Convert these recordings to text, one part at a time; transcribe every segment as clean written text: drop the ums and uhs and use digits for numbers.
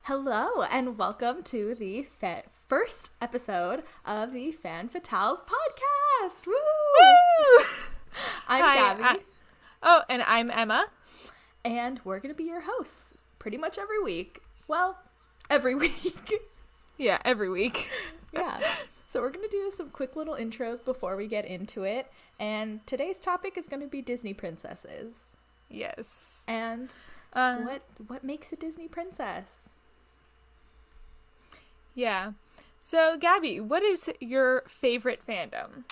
Hello, and welcome to the first episode of the Fan Fatales podcast. Woo! Woo! I'm Hi, Gaby. And I'm Emma. And we're going to be your hosts pretty much every week. Well, every week. Yeah, every week. Yeah. So we're going to do some quick little intros before we get into it. And today's topic is going to be Disney princesses. Yes. And what makes a Disney princess? Yeah. So, Gabby, what is your favorite fandom?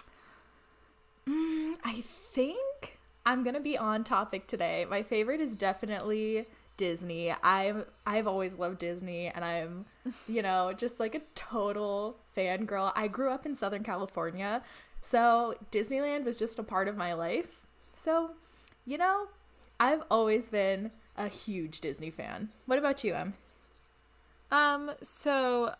I think I'm going to be on topic today. My favorite is definitely Disney. I've always loved Disney, and I'm, just like a total fangirl. I grew up in Southern California, so Disneyland was just a part of my life. So, I've always been a huge Disney fan. What about you, Em? So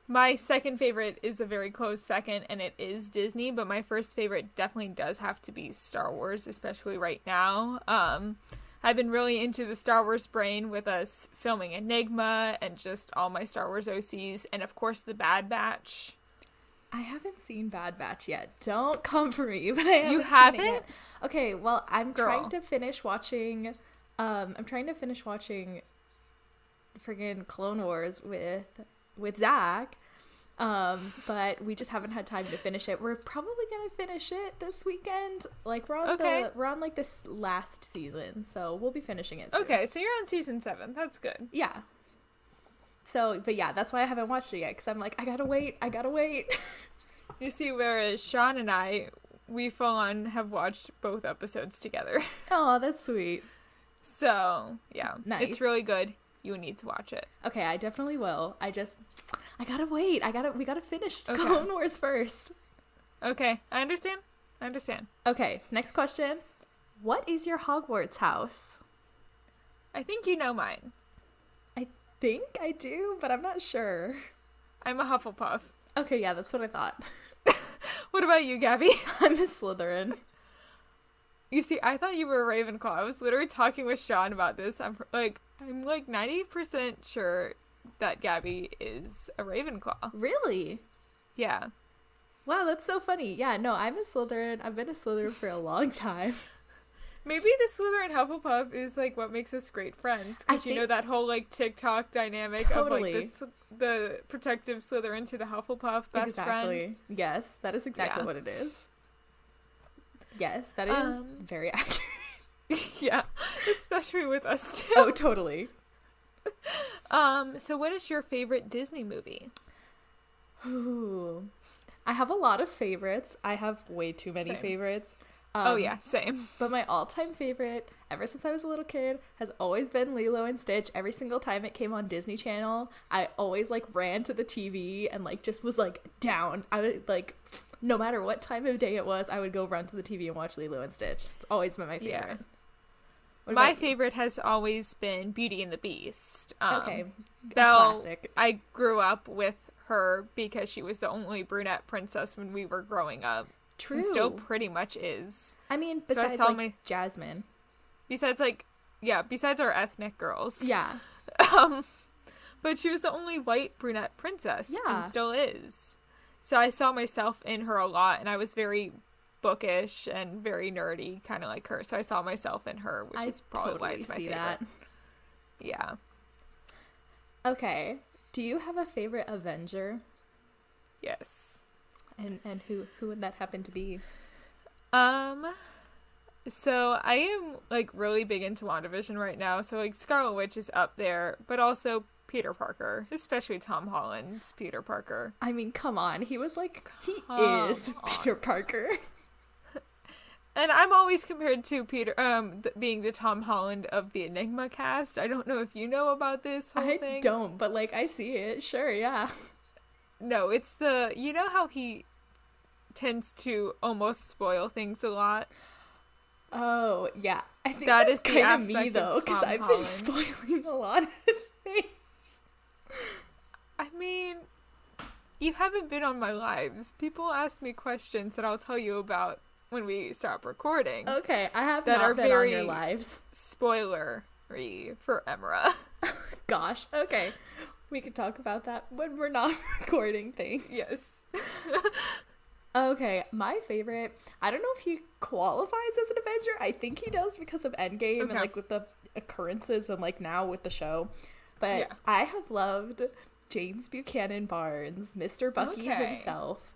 my second favorite is a very close second, and it is Disney, but my first favorite definitely does have to be Star Wars, especially right now. I've been really into the Star Wars brain with us filming Enigma and just all my Star Wars OCs, and of course the Bad Batch. I haven't seen Bad Batch yet. Don't come for me, but I haven't. You haven't? Seen it yet. Okay, well, I'm Girl. trying to finish watching. Friggin' Clone Wars with Zach, but we just haven't had time to finish it. We're probably gonna finish it this weekend. Like we're on like this last season, so we'll be finishing it soon. Okay, so you're on season 7. That's good. Yeah. So, but yeah, that's why I haven't watched it yet, because I'm like, I gotta wait. You see, whereas Sean and I, we full on have watched both episodes together. Oh, that's sweet. So, yeah. Nice. It's really good. You need to watch it. Okay, I definitely will. I gotta wait. We gotta finish Okay. Clone Wars first. Okay, I understand. Okay, next question. What is your Hogwarts house? I think you know mine. I think I do, but I'm not sure. I'm a Hufflepuff. Okay, yeah, that's what I thought. What about you, Gabby? I'm a Slytherin. You see, I thought you were a Ravenclaw. I was literally talking with Sean about this. I'm like 90% sure that Gabby is a Ravenclaw. Really? Yeah. Wow, that's so funny. Yeah, no, I'm a Slytherin. I've been a Slytherin for a long time. Maybe the Slytherin Hufflepuff is like what makes us great friends. Because you know that whole like TikTok dynamic Totally. of like the protective Slytherin to the Hufflepuff best friend. Yes, that is exactly what it is. Yes, that is very accurate. Yeah, especially with us too. Oh, totally. So what is your favorite Disney movie? Ooh. I have a lot of favorites. I have way too many favorites. Same. But my all-time favorite, ever since I was a little kid, has always been Lilo and Stitch. Every single time it came on Disney Channel, I always like ran to the TV and like just was like down. I would like, no matter what time of day it was, I would go run to the TV and watch Lilo and Stitch. It's always been my favorite. Yeah. My favorite has always been Beauty and the Beast. Okay, Belle, classic. I grew up with her because she was the only brunette princess when we were growing up. True. And still pretty much is. I mean, besides Jasmine. Besides our ethnic girls. Yeah. But she was the only white brunette princess. Yeah. And still is. So I saw myself in her a lot, and I was very bookish and very nerdy, kind of like her. So I saw myself in her, which is probably why it's my favorite. That. Yeah. Okay. Do you have a favorite Avenger? Yes. And who would that happen to be? So I am like really big into WandaVision right now. So like Scarlet Witch is up there, but also Peter Parker, especially Tom Holland's Peter Parker. I mean, come on. He is Peter Parker. And I'm always compared to Peter, being the Tom Holland of the Enigma cast. I don't know if you know about this whole thing. I don't, but like I see it. Sure, yeah. No, it's you know how he tends to almost spoil things a lot? Oh, yeah. I think that that's is kind of me, though, because I've Holland. been spoiling a lot of things. I mean, you haven't been on my lives. People ask me questions that I'll tell you about when we stop recording. Okay, I have that not are been very on your lives. Spoilery for Emra. Gosh, okay. We could talk about that when we're not recording things. Yes. Okay, my favorite, I don't know if he qualifies as an Avenger. I think he does because of Endgame and like with the occurrences and like now with the show. But yeah. I have loved James Buchanan Barnes, Mr. Bucky himself,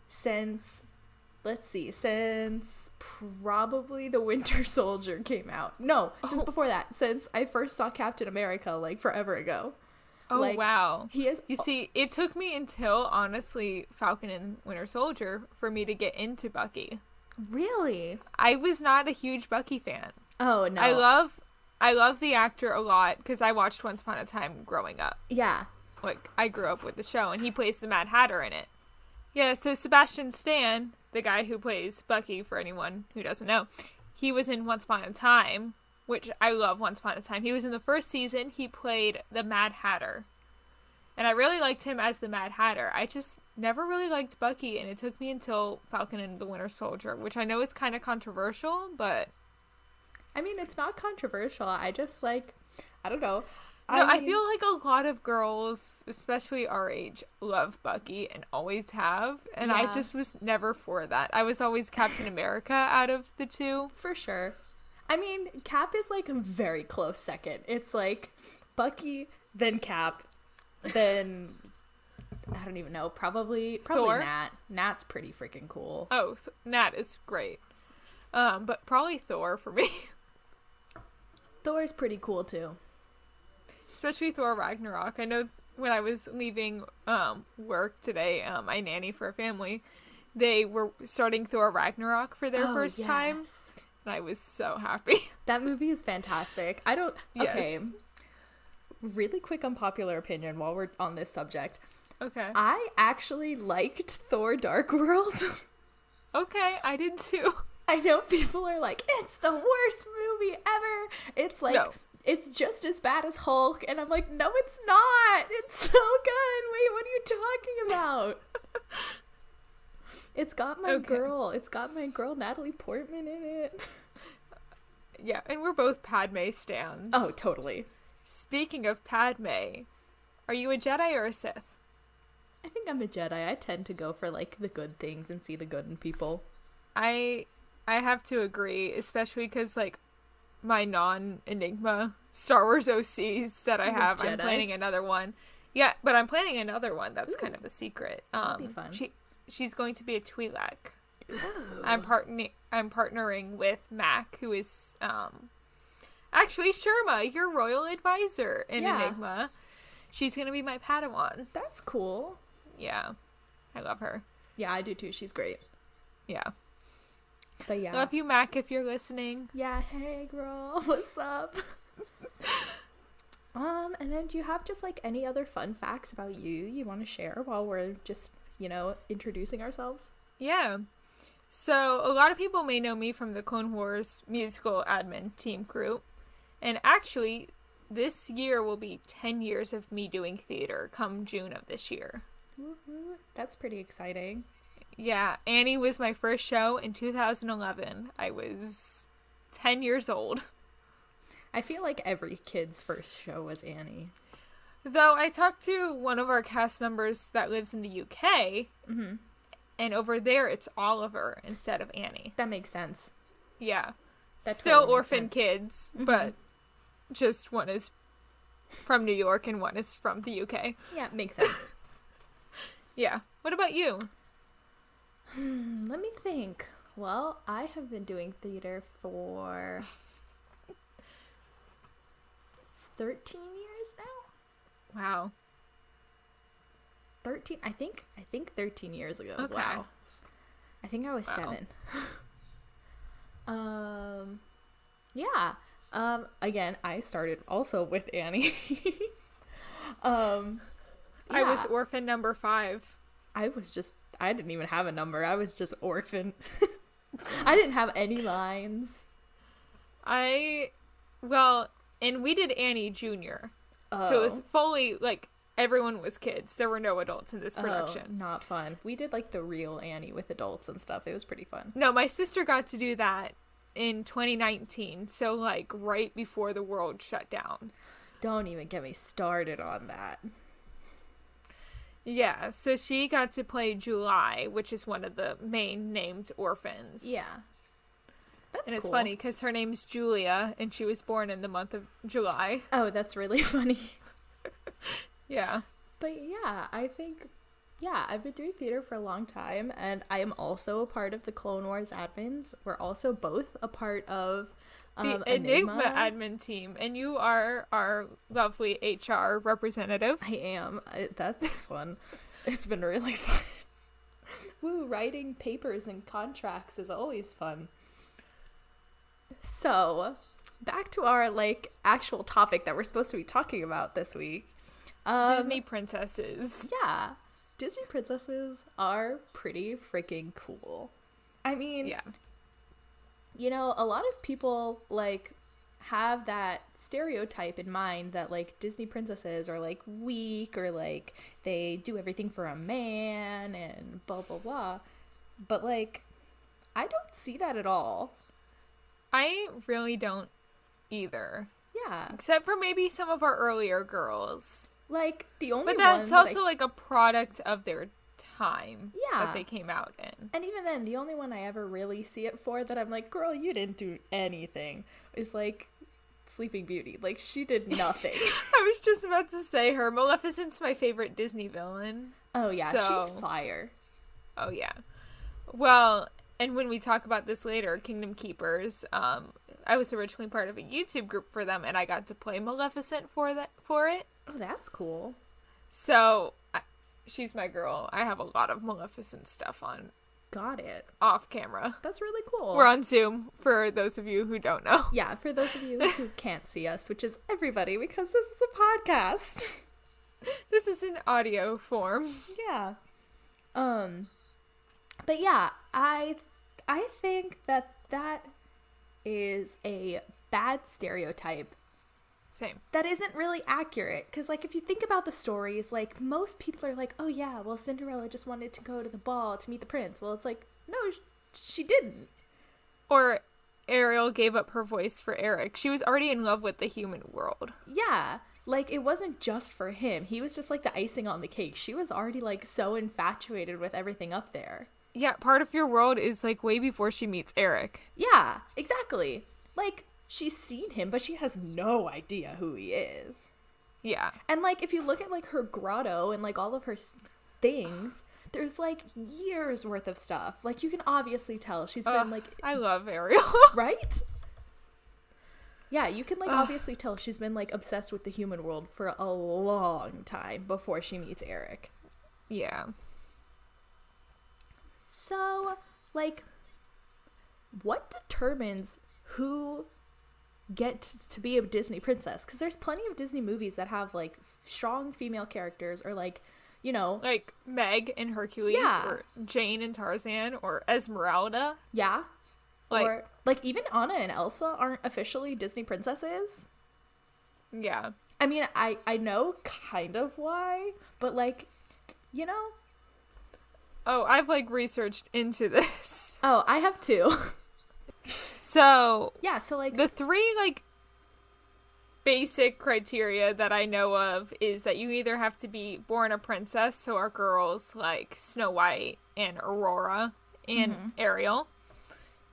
since probably The Winter Soldier came out. No, since before that, since I first saw Captain America like forever ago. Oh, like, wow. He is. You see, it took me until, honestly, Falcon and Winter Soldier for me to get into Bucky. Really? I was not a huge Bucky fan. Oh, no. I love the actor a lot because I watched Once Upon a Time growing up. Yeah. Like, I grew up with the show, and he plays the Mad Hatter in it. Yeah, so Sebastian Stan, the guy who plays Bucky, for anyone who doesn't know, he was in Once Upon a Time, which I love Once Upon a Time. He was in the first season. He played the Mad Hatter. And I really liked him as the Mad Hatter. I just never really liked Bucky, and it took me until Falcon and the Winter Soldier, which I know is kind of controversial, but... I mean, it's not controversial. I just, like, I don't know. I feel like a lot of girls, especially our age, love Bucky and always have, and I just was never for that. I was always Captain America out of the two. For sure. I mean, Cap is, like, a very close second. It's, like, Bucky, then Cap, then, I don't even know, probably Thor? Nat. Nat's pretty freaking cool. Oh, Nat is great. But probably Thor for me. Thor's pretty cool, too. Especially Thor Ragnarok. I know when I was leaving work today, my nanny for a family, they were starting Thor Ragnarok for their first time. And I was so happy. That movie is fantastic. Okay. Really quick unpopular opinion while we're on this subject. Okay. I actually liked Thor Dark World. Okay, I did too. I know people are like, it's the worst movie ever. It's like, it's just as bad as Hulk. And I'm like, no, it's not. It's so good. Wait, what are you talking about? It's got my girl. It's got my girl Natalie Portman in it. Yeah, and we're both Padme stans. Oh, totally. Speaking of Padme, are you a Jedi or a Sith? I think I'm a Jedi. I tend to go for, like, the good things and see the good in people. I have to agree, especially because, like, my non-Enigma Star Wars OCs that I have, I'm planning another one. Yeah, but I'm planning another one that's kind of a secret. That'd be fun. She's going to be a Twi'lek. I'm partnering with Mac, who is actually Sherma, your royal advisor in Enigma. She's gonna be my Padawan. That's cool. Yeah, I love her. Yeah, I do too. She's great. Yeah. But yeah. Love you, Mac, if you're listening. Yeah, hey girl, what's up? And then do you have just like any other fun facts about you want to share while we're just, introducing ourselves? Yeah. So a lot of people may know me from the Clone Wars musical admin team group. And actually, this year will be 10 years of me doing theater come June of this year. That's pretty exciting. Yeah, Annie was my first show in 2011. I was 10 years old. I feel like every kid's first show was Annie. Though I talked to one of our cast members that lives in the UK, and over there it's Oliver instead of Annie. That makes sense. Yeah. That Still totally orphan kids, but just one is from New York and one is from the UK. Yeah, it makes sense. Yeah. What about you? Let me think. Well, I have been doing theater for 13 years now. Wow. 13, I think 13 years ago. Okay. Wow. I think I was 7. Yeah. Again, I started also with Annie. I was orphan number 5. I didn't even have a number. I was just orphan. I didn't have any lines. And we did Annie Jr. Oh. So it was fully, like, everyone was kids. There were no adults in this production. Oh, not fun. We did, like, the real Annie with adults and stuff. It was pretty fun. No, my sister got to do that in 2019. So, like, right before the world shut down. Don't even get me started on that. Yeah, so she got to play July, which is one of the main named orphans. Yeah. That's and it's cool. funny because her name's Julia, and she was born in the month of July. Oh, that's really funny. Yeah. But yeah, I think, yeah, I've been doing theater for a long time, and I am also a part of the Clone Wars admins. We're also both a part of the Enigma admin team, and you are our lovely HR representative. I am. That's fun. It's been really fun. Woo, writing papers and contracts is always fun. So, back to our, like, actual topic that we're supposed to be talking about this week. Disney princesses. Yeah. Disney princesses are pretty freaking cool. I mean, yeah. You know, a lot of people, like, have that stereotype in mind that, like, Disney princesses are, like, weak or, like, they do everything for a man and blah, blah, blah. But, like, I don't see that at all. I really don't either. Yeah. Except for maybe some of our earlier girls. Like, the only But that's also, like, a product of their time that they came out in. And even then, the only one I ever really see it for that I'm like, girl, you didn't do anything, is, like, Sleeping Beauty. Like, she did nothing. I was just about to say her. Maleficent's my favorite Disney villain. Oh, yeah. She's fire. Oh, yeah. Well, and when we talk about this later, Kingdom Keepers, I was originally part of a YouTube group for them, and I got to play Maleficent for it. Oh, that's cool. So, she's my girl. I have a lot of Maleficent stuff on. Got it. Off camera. That's really cool. We're on Zoom, for those of you who don't know. Yeah, for those of you who can't see us, which is everybody, because this is a podcast. This is in audio form. Yeah. But yeah, I think that is a bad stereotype. Same. That isn't really accurate, because, like, if you think about the stories, like, most people are like, oh yeah, well, Cinderella just wanted to go to the ball to meet the prince. Well, it's like, no, she didn't. Or Ariel gave up her voice for Eric. She was already in love with the human world. Yeah, like, it wasn't just for him. He was just, like, the icing on the cake. She was already, like, so infatuated with everything up there. Yeah, part of your world is, like, way before she meets Eric. Yeah, exactly. Like, she's seen him, but she has no idea who he is. Yeah. And, like, if you look at, like, her grotto and, like, all of her things, there's, like, years worth of stuff. Like, you can obviously tell she's been, like... I love Ariel. Right? Yeah, you can, like, obviously tell she's been, like, obsessed with the human world for a long time before she meets Eric. Yeah. So, like, what determines who gets to be a Disney princess? Because there's plenty of Disney movies that have, like, strong female characters, or, like, you know, like Meg in Hercules, or Jane in Tarzan, or Esmeralda. Yeah. Like, or, like, even Anna and Elsa aren't officially Disney princesses. Yeah. I mean, I know kind of why, but, like, you know. Oh, I've, like, researched into this. Oh, I have too. So, yeah, so, like, the three, like, basic criteria that I know of is that you either have to be born a princess, so our girls like Snow White and Aurora and Ariel,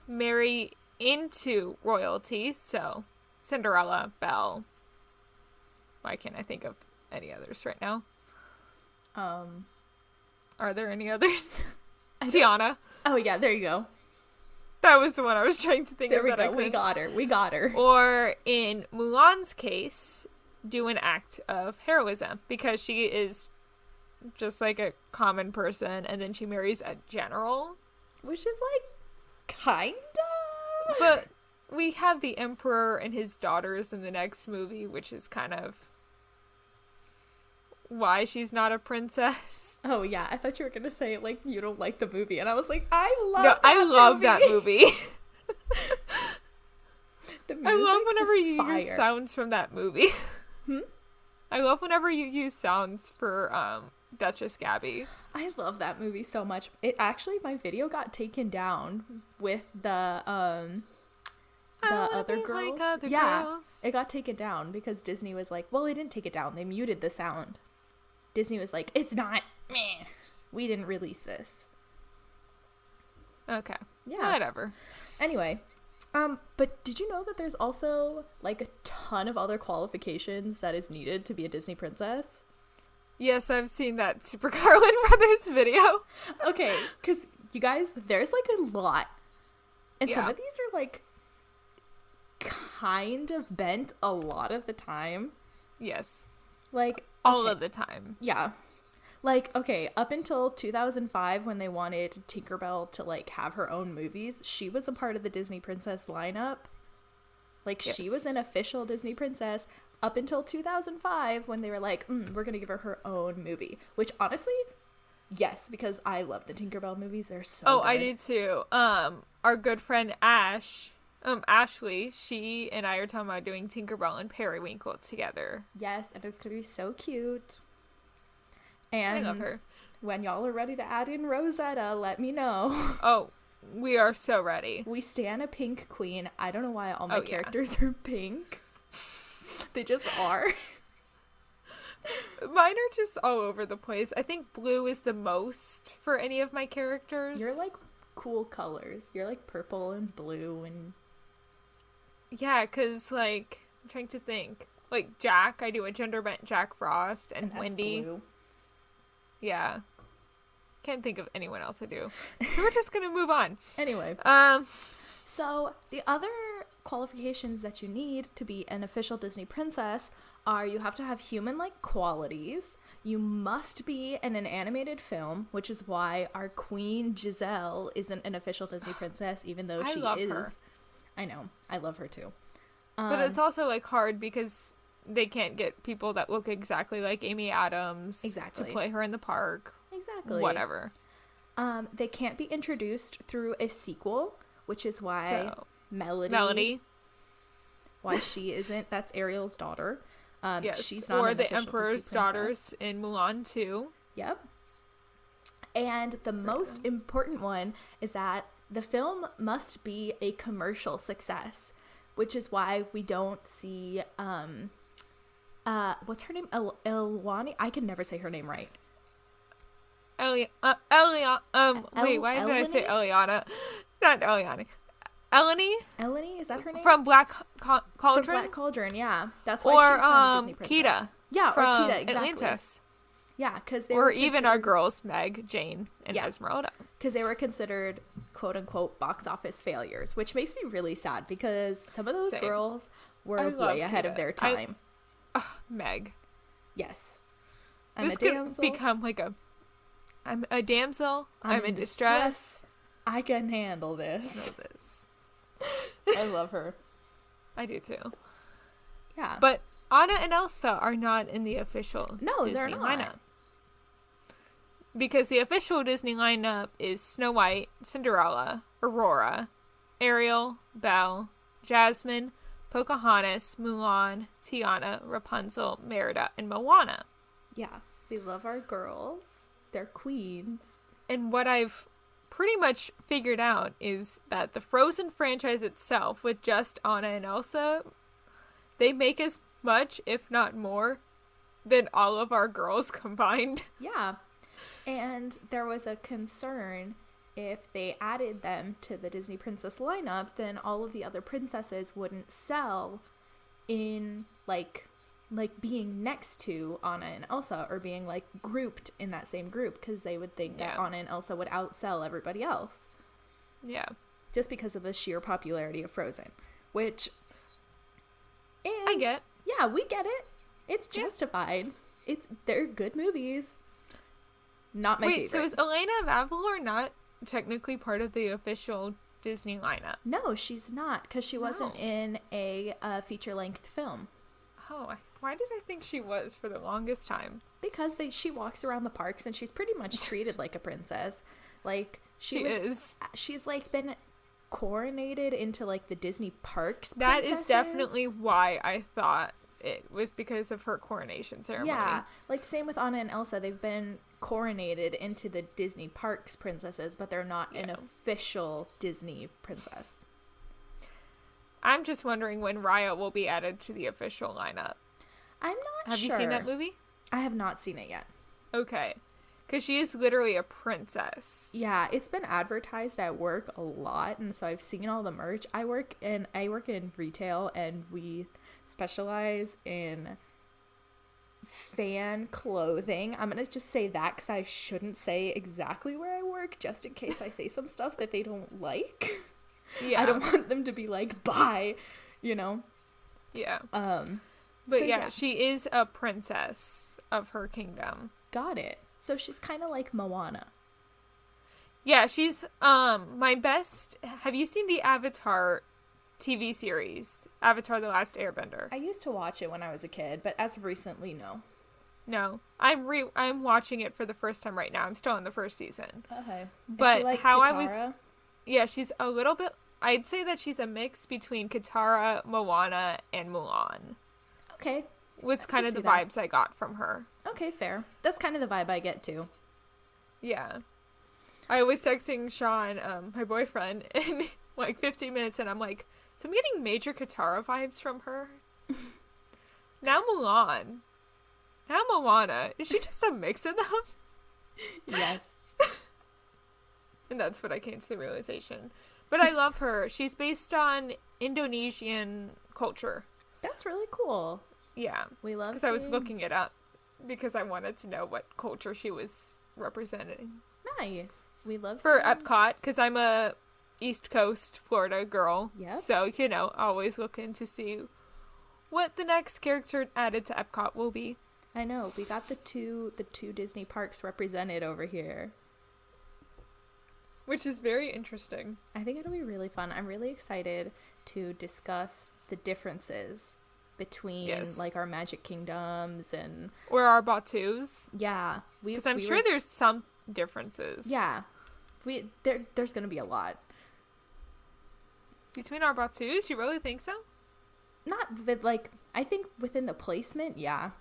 marry into royalty, so Cinderella, Belle. Why can't I think of any others right now? Are there any others? Tiana. Oh, yeah, there you go. That was the one I was trying to think of. There we go. We got her. Or in Mulan's case, do an act of heroism, because she is just like a common person, and then she marries a general. Which is, like, kinda. But we have the emperor and his daughters in the next movie, which is kind of why she's not a princess. Oh, yeah. I thought you were going to say, like, you don't like the movie. And I was like, I love that movie. The music I love whenever you fire. use sounds from that movie. I love whenever you use sounds for Duchess Gaby. I love that movie so much. It actually, my video got taken down with the other girls. Like other girls. It got taken down because Disney was like, well, they didn't take it down. They muted the sound. Disney was like, it's not meh, we didn't release this. Okay. Yeah. Whatever. Anyway, but did you know that there's also like a ton of other qualifications that is needed to be a Disney princess? Yes, I've seen that Super Carlin Brothers video. Okay, because you guys, there's like a lot. And some Yeah. of these are like kind of bent a lot of the time. Yes. Like, All okay, of the time. yeah. Like, okay, up until 2005 when they wanted Tinkerbell to like have her own movies, she was a part of the Disney Princess lineup. Like, she Yes. was an official Disney princess up until 2005 when they were like, we're going to give her own movie. Which, honestly, yes, because I love the Tinkerbell movies. They're so good. I do too. Our good friend Ashley, she and I are talking about doing Tinkerbell and Periwinkle together. Yes, and it's going to be so cute. And I love her. when y'all are ready to add in Rosetta, let me know. Oh, we are so ready. We stan a pink queen. I don't know why all my Oh, yeah. characters are pink. They just are. Mine are just all over the place. I think blue is the most for any of my characters. You're like cool colors. You're like purple and blue and... Yeah, because, like, I'm trying to think. Like, Jack, I do a gender bent Jack Frost, and that's Wendy. blue. Yeah. Can't think of anyone else I do. So we're just gonna move on. Anyway. So the other qualifications that you need to be an official Disney princess are you have to have human-like qualities. You must be in an animated film, which is why our queen Giselle isn't an official Disney princess, even though I she love is. her. I know. I love her too. But it's also, like, hard because they can't get people that look exactly like Amy Adams Exactly. to play her in the park. Exactly. Whatever. They can't be introduced through a sequel, which is why So, Melody, why she isn't. That's Ariel's daughter. Yes. She's not or an the official Emperor's Disney princess. Daughters in Mulan 2. Yep. And the most important one is that the film must be a commercial success, which is why we don't see what's her name? Elwani? I can never say her name right. Wait, why did I say Eleni? Eliana? Not Eliana. Eleni, is that her name? From Black From Cauldron? Black Cauldron, yeah. That's why Or she's not a Disney princess. Kita. Yeah, From or Kita, exactly. Atlantis. Yeah, because Or even our girls, Meg, Jane, and Yeah. Esmeralda. because they were considered quote unquote box office failures, which makes me really sad because some of those Same. girls were I love way ahead of Kita. their time. Meg. Yes. I'm This a could damsel. become like I'm a damsel. I'm in distress. I can handle Know this. this. I love her. I do too. Yeah. But Anna and Elsa are not in the official No, Disney they're not. lineup. Because the official Disney lineup is Snow White, Cinderella, Aurora, Ariel, Belle, Jasmine, Pocahontas, Mulan, Tiana, Rapunzel, Merida, and Moana. Yeah. We love our girls. They're queens. And what I've pretty much figured out is that the Frozen franchise itself, with just Anna and Elsa, they make as much, if not more, than all of our girls combined. Yeah. And there was a concern if they added them to the Disney Princess lineup, then all of the other princesses wouldn't sell in like being next to Anna and Elsa or being like grouped in that same group because they would think that Yeah. Anna and Elsa would outsell everybody else Yeah. just because of the sheer popularity of Frozen, which is, I get. yeah, we get it. It's Yeah. justified. They're good movies. Not my Wait, so favorite. is Elena of Avalor not technically part of the official Disney lineup? No, she's not, because she wasn't No. in a feature-length film. Oh, why did I think she was for the longest time? Because she walks around the parks and she's pretty much treated like a princess. Like Is. she's like been coronated into like the Disney parks. That is princesses. definitely why I thought it was because of her coronation ceremony. Yeah, like same with Anna and Elsa. They've been coronated into the Disney parks princesses, but they're not an official Disney princess. I'm just wondering when Raya will be added to the official lineup. I'm not Have sure. you seen that movie? I have not seen it yet. Okay. Because she is literally a princess. Yeah, it's been advertised at work a lot, and so I've seen all the merch. I work in retail, and we specialize in fan clothing. I'm gonna just say that because I shouldn't say exactly where I work, just in case I say some stuff that they don't like. Yeah. I don't want them to be like, bye, Yeah. But So yeah, she is a princess of her kingdom. Got it. So she's kind of like Moana. Yeah, she's my best. Have you seen the Avatar TV series, Avatar: The Last Airbender? I used to watch it when I was a kid, but as of recently, no. No, I'm watching it for the first time right now. I'm still in the first season. Okay. But is she like how Katara? Yeah, she's a little bit. I'd say that she's a mix between Katara, Moana, and Mulan. Okay. Was kind of the that. vibes I got from her. Okay, fair. That's kind of the vibe I get too. Yeah. I was texting Sean, my boyfriend, in like 15 minutes, and I'm like, so I'm getting major Katara vibes from her. Now Mulan. Now Moana. Is she just a mix of them? Yes. And that's what I came to the realization. But I love her. She's based on Indonesian culture. That's really cool. Yeah. We love Because I was looking it up because I wanted to know what culture she was representing. Nice. We love For seeing... Epcot, because I'm a East Coast Florida girl. Yep. So, always looking to see what the next character added to Epcot will be. I know. We got the two Disney parks represented over here. Which is very interesting. I think it'll be really fun. I'm really excited to discuss the differences between like our Magic Kingdoms and or our Batus. Yeah, because I'm sure there's some differences. Yeah, there's gonna be a lot between our Batus. You really think so? Not with I think within the placement. Yeah.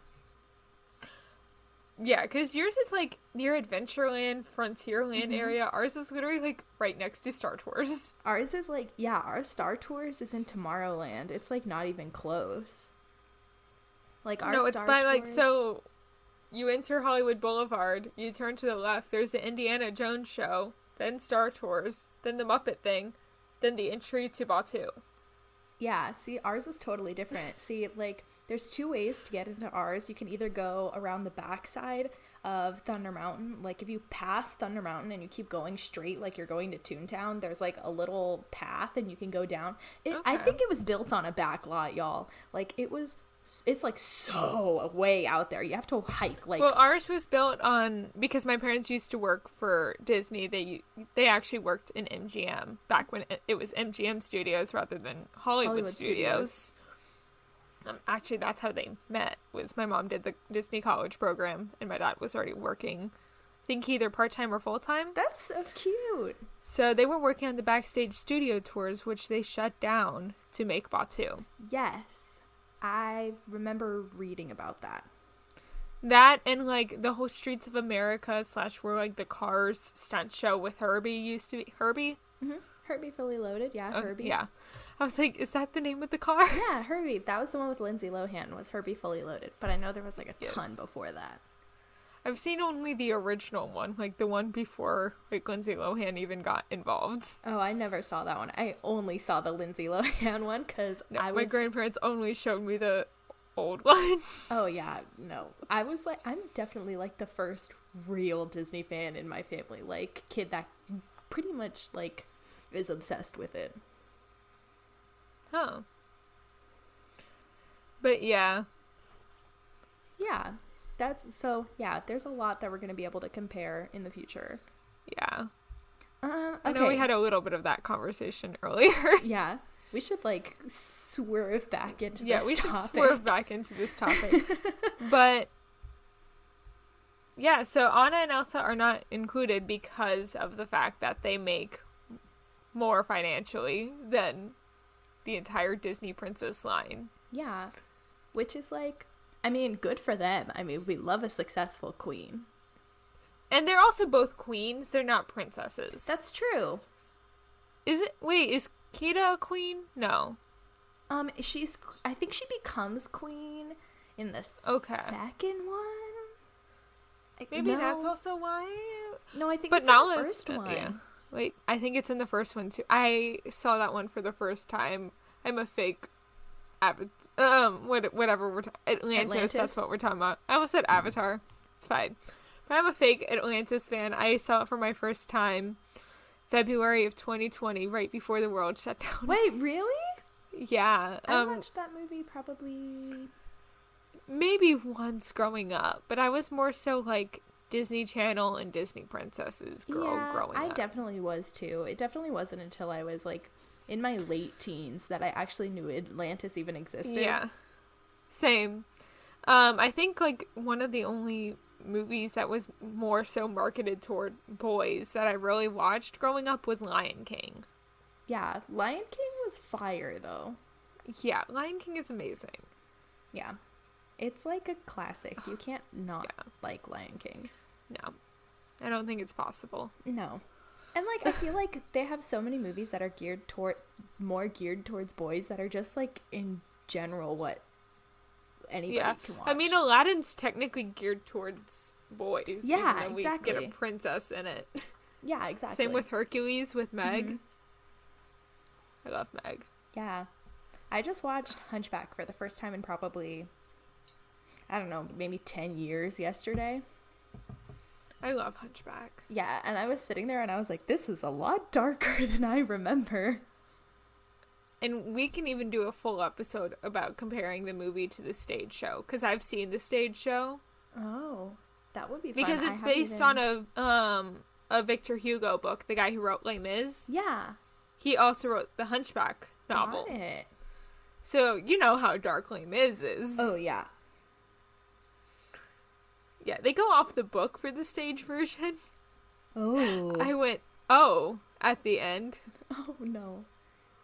Yeah, because yours is like near Adventureland, Frontierland area. Ours is literally like right next to Star Tours. Ours is our Star Tours is in Tomorrowland. It's like not even close. Like our No, it's Star by Tours... so you enter Hollywood Boulevard, you turn to the left, there's the Indiana Jones show, then Star Tours, then the Muppet thing, then the entry to Batu. Yeah, see, ours is totally different. See, there's two ways to get into ours. You can either go around the backside of Thunder Mountain. Like, if you pass Thunder Mountain and you keep going straight, like you're going to Toontown, there's, a little path and you can go down. I think it was built on a back lot, y'all. It's, so way out there. You have to hike, Well, ours was built on... Because my parents used to work for Disney. They actually worked in MGM back when it was MGM Studios rather than Hollywood Studios. Actually, that's how they met. Was my mom did the Disney college program, and my dad was already working, I think either part-time or full-time. That's so cute. So they were working on the backstage studio tours, which they shut down to make Batu. Yes. I remember reading about that. That and, the whole Streets of America / where, the Cars stunt show with Herbie used to be. Herbie? Mm-hmm. Herbie Fully Loaded. Yeah, Herbie. Yeah. I was like, is that the name of the car? Yeah, Herbie. That was the one with Lindsay Lohan, was Herbie Fully Loaded. But I know there was, a ton before that. I've seen only the original one, the one before, Lindsay Lohan even got involved. Oh, I never saw that one. I only saw the Lindsay Lohan one, because my grandparents only showed me the old one. Oh, yeah. No. I'm definitely, the first real Disney fan in my family. Kid that pretty much, is obsessed with it. Huh. But yeah. Yeah. There's a lot that we're going to be able to compare in the future. Yeah. Okay. I know we had a little bit of that conversation earlier. Yeah. We should, swerve back into this topic. Yeah, we should swerve back into this topic. But, yeah, so Anna and Elsa are not included because of the fact that they make more financially than the entire Disney princess line. Yeah. Which is good for them. We love a successful queen. And they're also both queens. They're not princesses. That's true. Is Kida a queen? No. I think she becomes queen in the second one. Maybe no. that's also why. No, I think But it's in Nala the is first one. Yeah. Wait, I think it's in the first one too. I saw that one for the first time. I'm a fake whatever we're Atlantis, that's what we're talking about. I almost said Avatar. It's fine. But I'm a fake Atlantis fan. I saw it for my first time February of 2020, right before the world shut down. Wait, really? Yeah. I watched that movie probably maybe once growing up, but I was more so like Disney Channel and Disney Princesses growing up. I definitely was too. It definitely wasn't until I was like in my late teens that I actually knew Atlantis even existed. Yeah. Same. I think like one of the only movies that was more so marketed toward boys that I really watched growing up was Lion King. Yeah, Lion King was fire though. Yeah, Lion King is amazing. Yeah. It's like a classic. You can't not like Lion King. No. I don't think it's possible. No. And like I feel like they have so many movies that are more geared towards boys that are just like in general what anybody can watch. I mean, Aladdin's technically geared towards boys. Yeah, even though exactly. We get a princess in it. Yeah, exactly. Same with Hercules with Meg. Mm-hmm. I love Meg. Yeah. I just watched Hunchback for the first time in probably, I don't know, maybe 10 years yesterday. I love Hunchback. Yeah, and I was sitting there and I was like, this is a lot darker than I remember. And we can even do a full episode about comparing the movie to the stage show, because I've seen the stage show. Oh, that would be fun. Because it's based on a Victor Hugo book, the guy who wrote Les Mis. Yeah. He also wrote the Hunchback novel. Got it. So, you know how dark Les Mis is. Oh, yeah. Yeah, they go off the book for the stage version. Oh. I went, oh, at the end. Oh, no.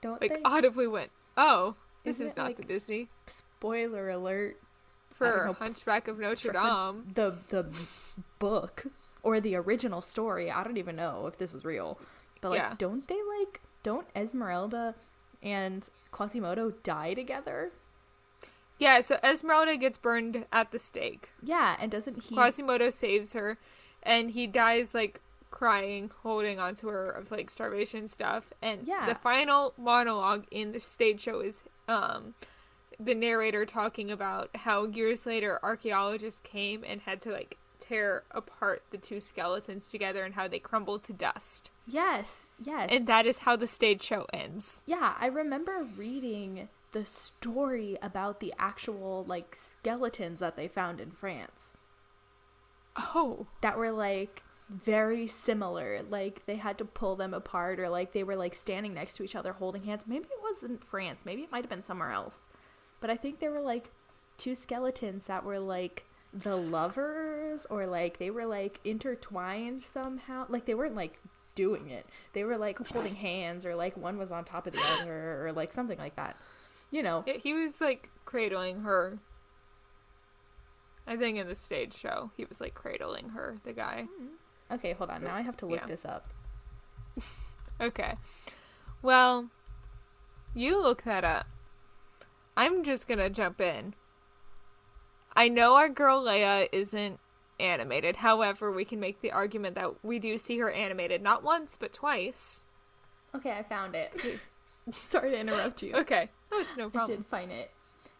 Don't like, they? audibly went, oh, this Isn't is not like the Disney. Spoiler alert. For Hunchback of Notre Dame. The book, or the original story, I don't even know if this is real. But, like, don't Esmeralda and Quasimodo die together? Yeah, so Esmeralda gets burned at the stake. Yeah, and doesn't he... Quasimodo saves her, and he dies, like, crying, holding onto her of, like, starvation stuff. And the final monologue in the stage show is the narrator talking about how years later archaeologists came and had to, like, tear apart the two skeletons together and how they crumbled to dust. Yes. And that is how the stage show ends. Yeah, I remember reading the story about the actual, like, skeletons that they found in France. Oh. That were, like, very similar. Like, they had to pull them apart, or, like, they were, like, standing next to each other holding hands. Maybe it wasn't France. Maybe it might have been somewhere else. But I think there were, like, two skeletons that were, like, the lovers, or, like, they were, like, intertwined somehow. Like, they weren't, like, doing it. They were, like, holding hands, or, like, one was on top of the other, or, like, something like that. You know. He was, like, cradling her. I think in the stage show, he was, like, cradling her, the guy. Okay, hold on. Now I have to look this up. Okay. Well, you look that up. I'm just gonna jump in. I know our girl Leia isn't animated. However, we can make the argument that we do see her animated not once, but twice. Okay, I found it. Sorry to interrupt you. Okay. Oh, it's no problem. I did find it.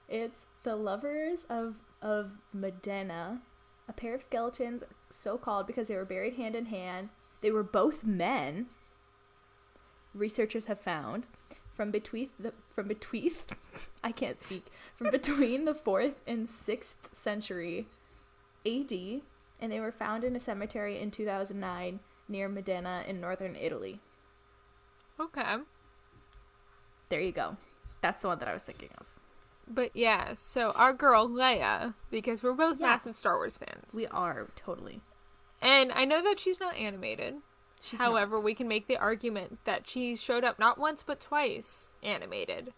It's the lovers of Modena, a pair of skeletons so called because they were buried hand in hand. They were both men. Researchers have found from between the 4th and 6th century AD, and they were found in a cemetery in 2009 near Modena in northern Italy. Okay. There you go. That's the one that I was thinking of. But yeah, so our girl Leia, because we're both massive Star Wars fans. We are, totally. And I know that she's not animated. However, we can make the argument that she showed up not once but twice animated.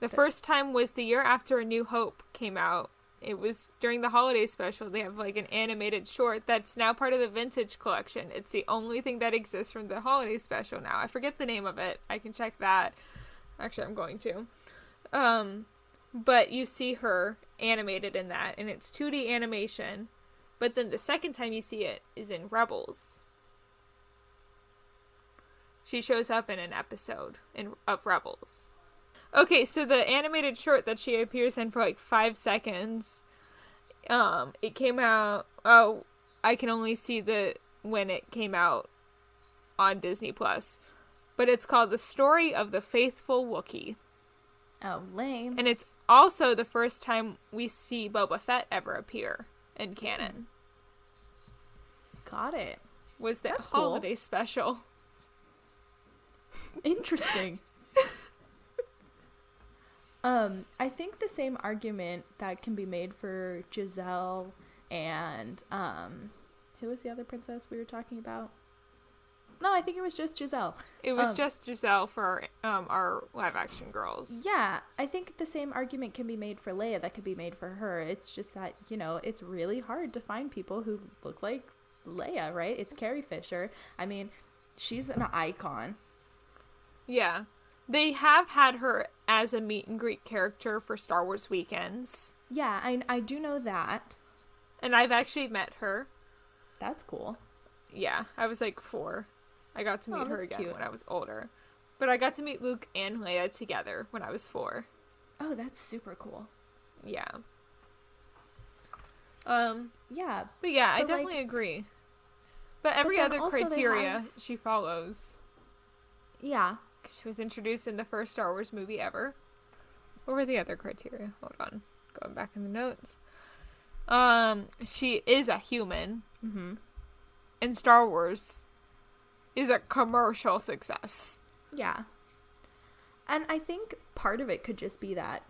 The first time was the year after A New Hope came out. It was during the holiday special. They have like an animated short that's now part of the Vintage collection. It's the only thing that exists from the holiday special now. I forget the name of it. I can check that. Actually, I'm going to. But you see her animated in that, and it's 2D animation. But then the second time you see it is in Rebels. She shows up in an episode of Rebels. Okay, so the animated short that she appears in for like 5 seconds, it came out, I can only see when it came out on Disney Plus, but it's called The Story of the Faithful Wookiee. Oh, lame. And it's also the first time we see Boba Fett ever appear in canon. Got it. Was that That's cool. holiday special. Interesting. I think the same argument that can be made for Giselle and who was the other princess we were talking about? No, I think it was just Giselle. It was just Giselle for our live action girls. Yeah, I think the same argument can be made for Leia that could be made for her. It's just that, it's really hard to find people who look like Leia, right? It's Carrie Fisher. I mean, she's an icon. Yeah. They have had her as a meet and greet character for Star Wars weekends. Yeah, I do know that. And I've actually met her. That's cool. Yeah, I was like 4. I got to meet her again when I was older. But I got to meet Luke and Leia together when I was 4. Oh, that's super cool. Yeah. Yeah. But yeah, I definitely agree. But every other criteria she follows. Yeah. She was introduced in the first Star Wars movie ever. What were the other criteria? Hold on. Going back in the notes. She is a human. Mm-hmm. And Star Wars is a commercial success. Yeah. And I think part of it could just be that,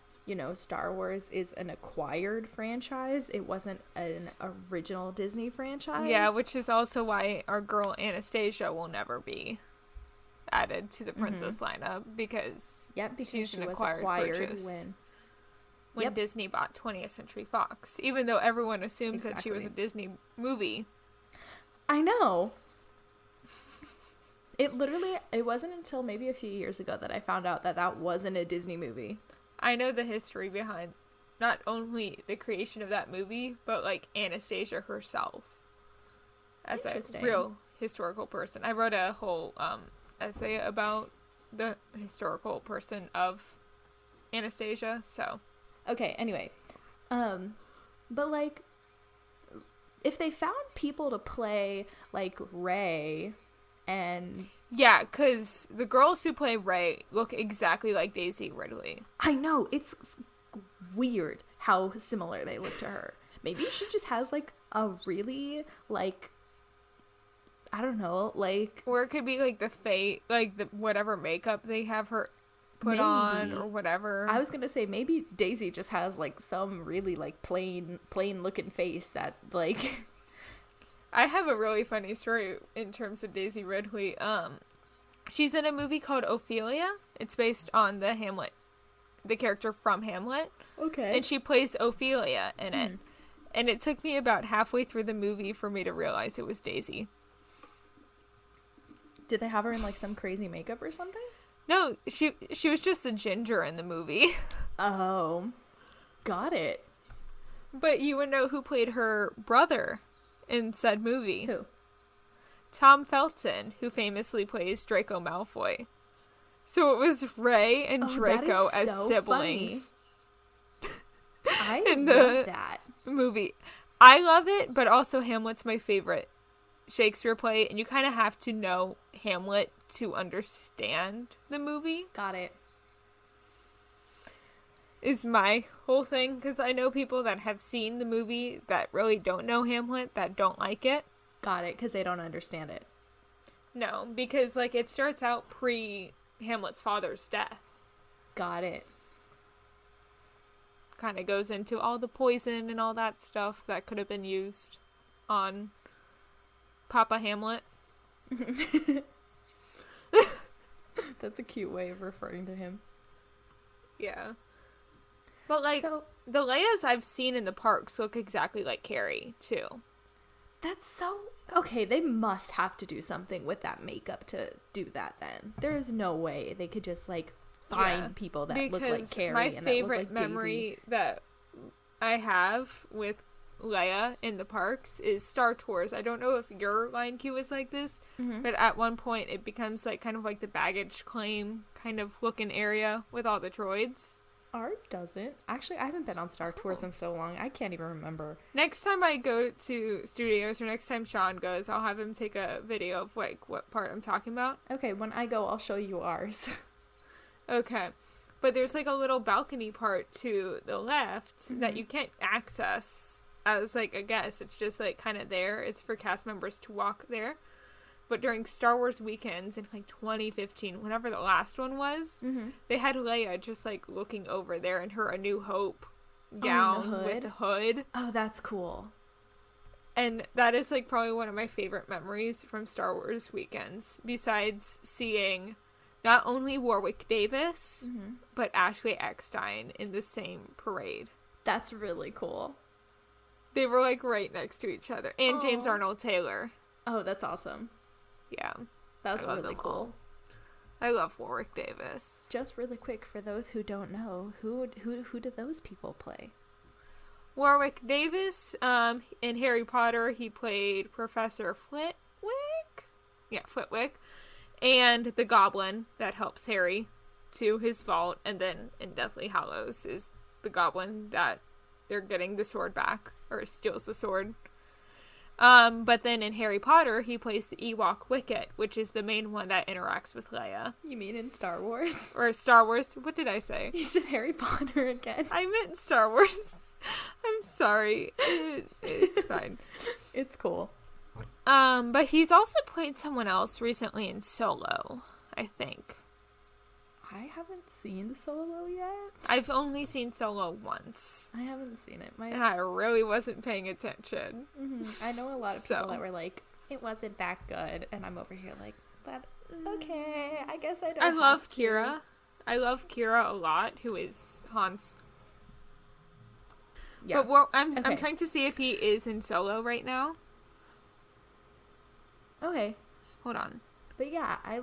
Star Wars is an acquired franchise. It wasn't an original Disney franchise. Yeah, which is also why our girl Anastasia will never be added to the princess lineup because she's an acquired purchase when Disney bought 20th Century Fox, even though everyone assumes that she was a Disney movie. I know. It wasn't until maybe a few years ago that I found out that wasn't a Disney movie. I know the history behind not only the creation of that movie, but like Anastasia herself as a real historical person. I wrote a whole essay about the historical person of Anastasia, so. Okay, anyway. But like, if they found people to play like Rey and... Yeah, because the girls who play Rey look exactly like Daisy Ridley. I know, it's weird how similar they look to her. Maybe she just has like a really like... I don't know, like... Or it could be, like, the whatever makeup they have her put on, or whatever. I was gonna say, maybe Daisy just has, like, some really, like, plain-looking face that, like... I have a really funny story in terms of Daisy Ridley. She's in a movie called Ophelia. It's based on the character from Hamlet. Okay. And she plays Ophelia in it. And it took me about halfway through the movie for me to realize it was Daisy. Did they have her in, like, some crazy makeup or something? No, she was just a ginger in the movie. Oh. Got it. But you would know who played her brother in said movie. Who? Tom Felton, who famously plays Draco Malfoy. So it was Rey and Draco as siblings. I love that movie. I love it, but also Hamlet's my favorite Shakespeare play, and you kind of have to know Hamlet to understand the movie. Got it. Is my whole thing, because I know people that have seen the movie that really don't know Hamlet, that don't like it. Got it, because they don't understand it. No, because, like, it starts out pre-Hamlet's father's death. Got it. Kind of goes into all the poison and all that stuff that could have been used on Papa Hamlet. That's a cute way of referring to him. Yeah. But, like, the Leias I've seen in the parks look exactly like Carrie, too. That's so... Okay, they must have to do something with that makeup to do that then. There is no way they could just, like, find people that look like Carrie and that look like Daisy. My favorite memory that I have with Leia in the parks is Star Tours. I don't know if your line queue is like this, but at one point it becomes like kind of like the baggage claim kind of looking area with all the droids. Ours doesn't. Actually, I haven't been on Star Tours in so long. I can't even remember. Next time I go to studios, or next time Sean goes, I'll have him take a video of like what part I'm talking about. Okay, when I go, I'll show you ours. Okay. But there's like a little balcony part to the left that you can't access as like a guest. It's just like kind of there. It's for cast members to walk there. But during Star Wars weekends in like 2015, whenever the last one was, they had Leia just like looking over there in her A New Hope gown with the hood. Oh, that's cool. And that is like probably one of my favorite memories from Star Wars weekends, besides seeing not only Warwick Davis, but Ashley Eckstein in the same parade. That's really cool. They were like right next to each other. And James Arnold Taylor. Oh, that's awesome. Yeah. That's really cool. All. I love Warwick Davis. Just really quick, for those who don't know, who do those people play? Warwick Davis, in Harry Potter, he played Professor Flitwick? Yeah, Flitwick. And the goblin that helps Harry to his vault. And then in Deathly Hallows is the goblin that they're getting the sword back, or steals the sword. But then in Harry Potter, he plays the Ewok Wicket, which is the main one that interacts with Leia. You mean in Star Wars? Or Star Wars. What did I say? You said Harry Potter again. I meant Star Wars. I'm sorry. It's fine. It's cool. But he's also played someone else recently in Solo, I think. I haven't seen Solo yet. I've only seen Solo once. I haven't seen it. And I really wasn't paying attention. I know a lot of people that were like, it wasn't that good. And I'm over here like, but okay, I guess I don't I love to. Kira. I love Kira a lot, who is Han's. Yeah. But I'm trying to see if he is in Solo right now. Okay. Hold on. But yeah, I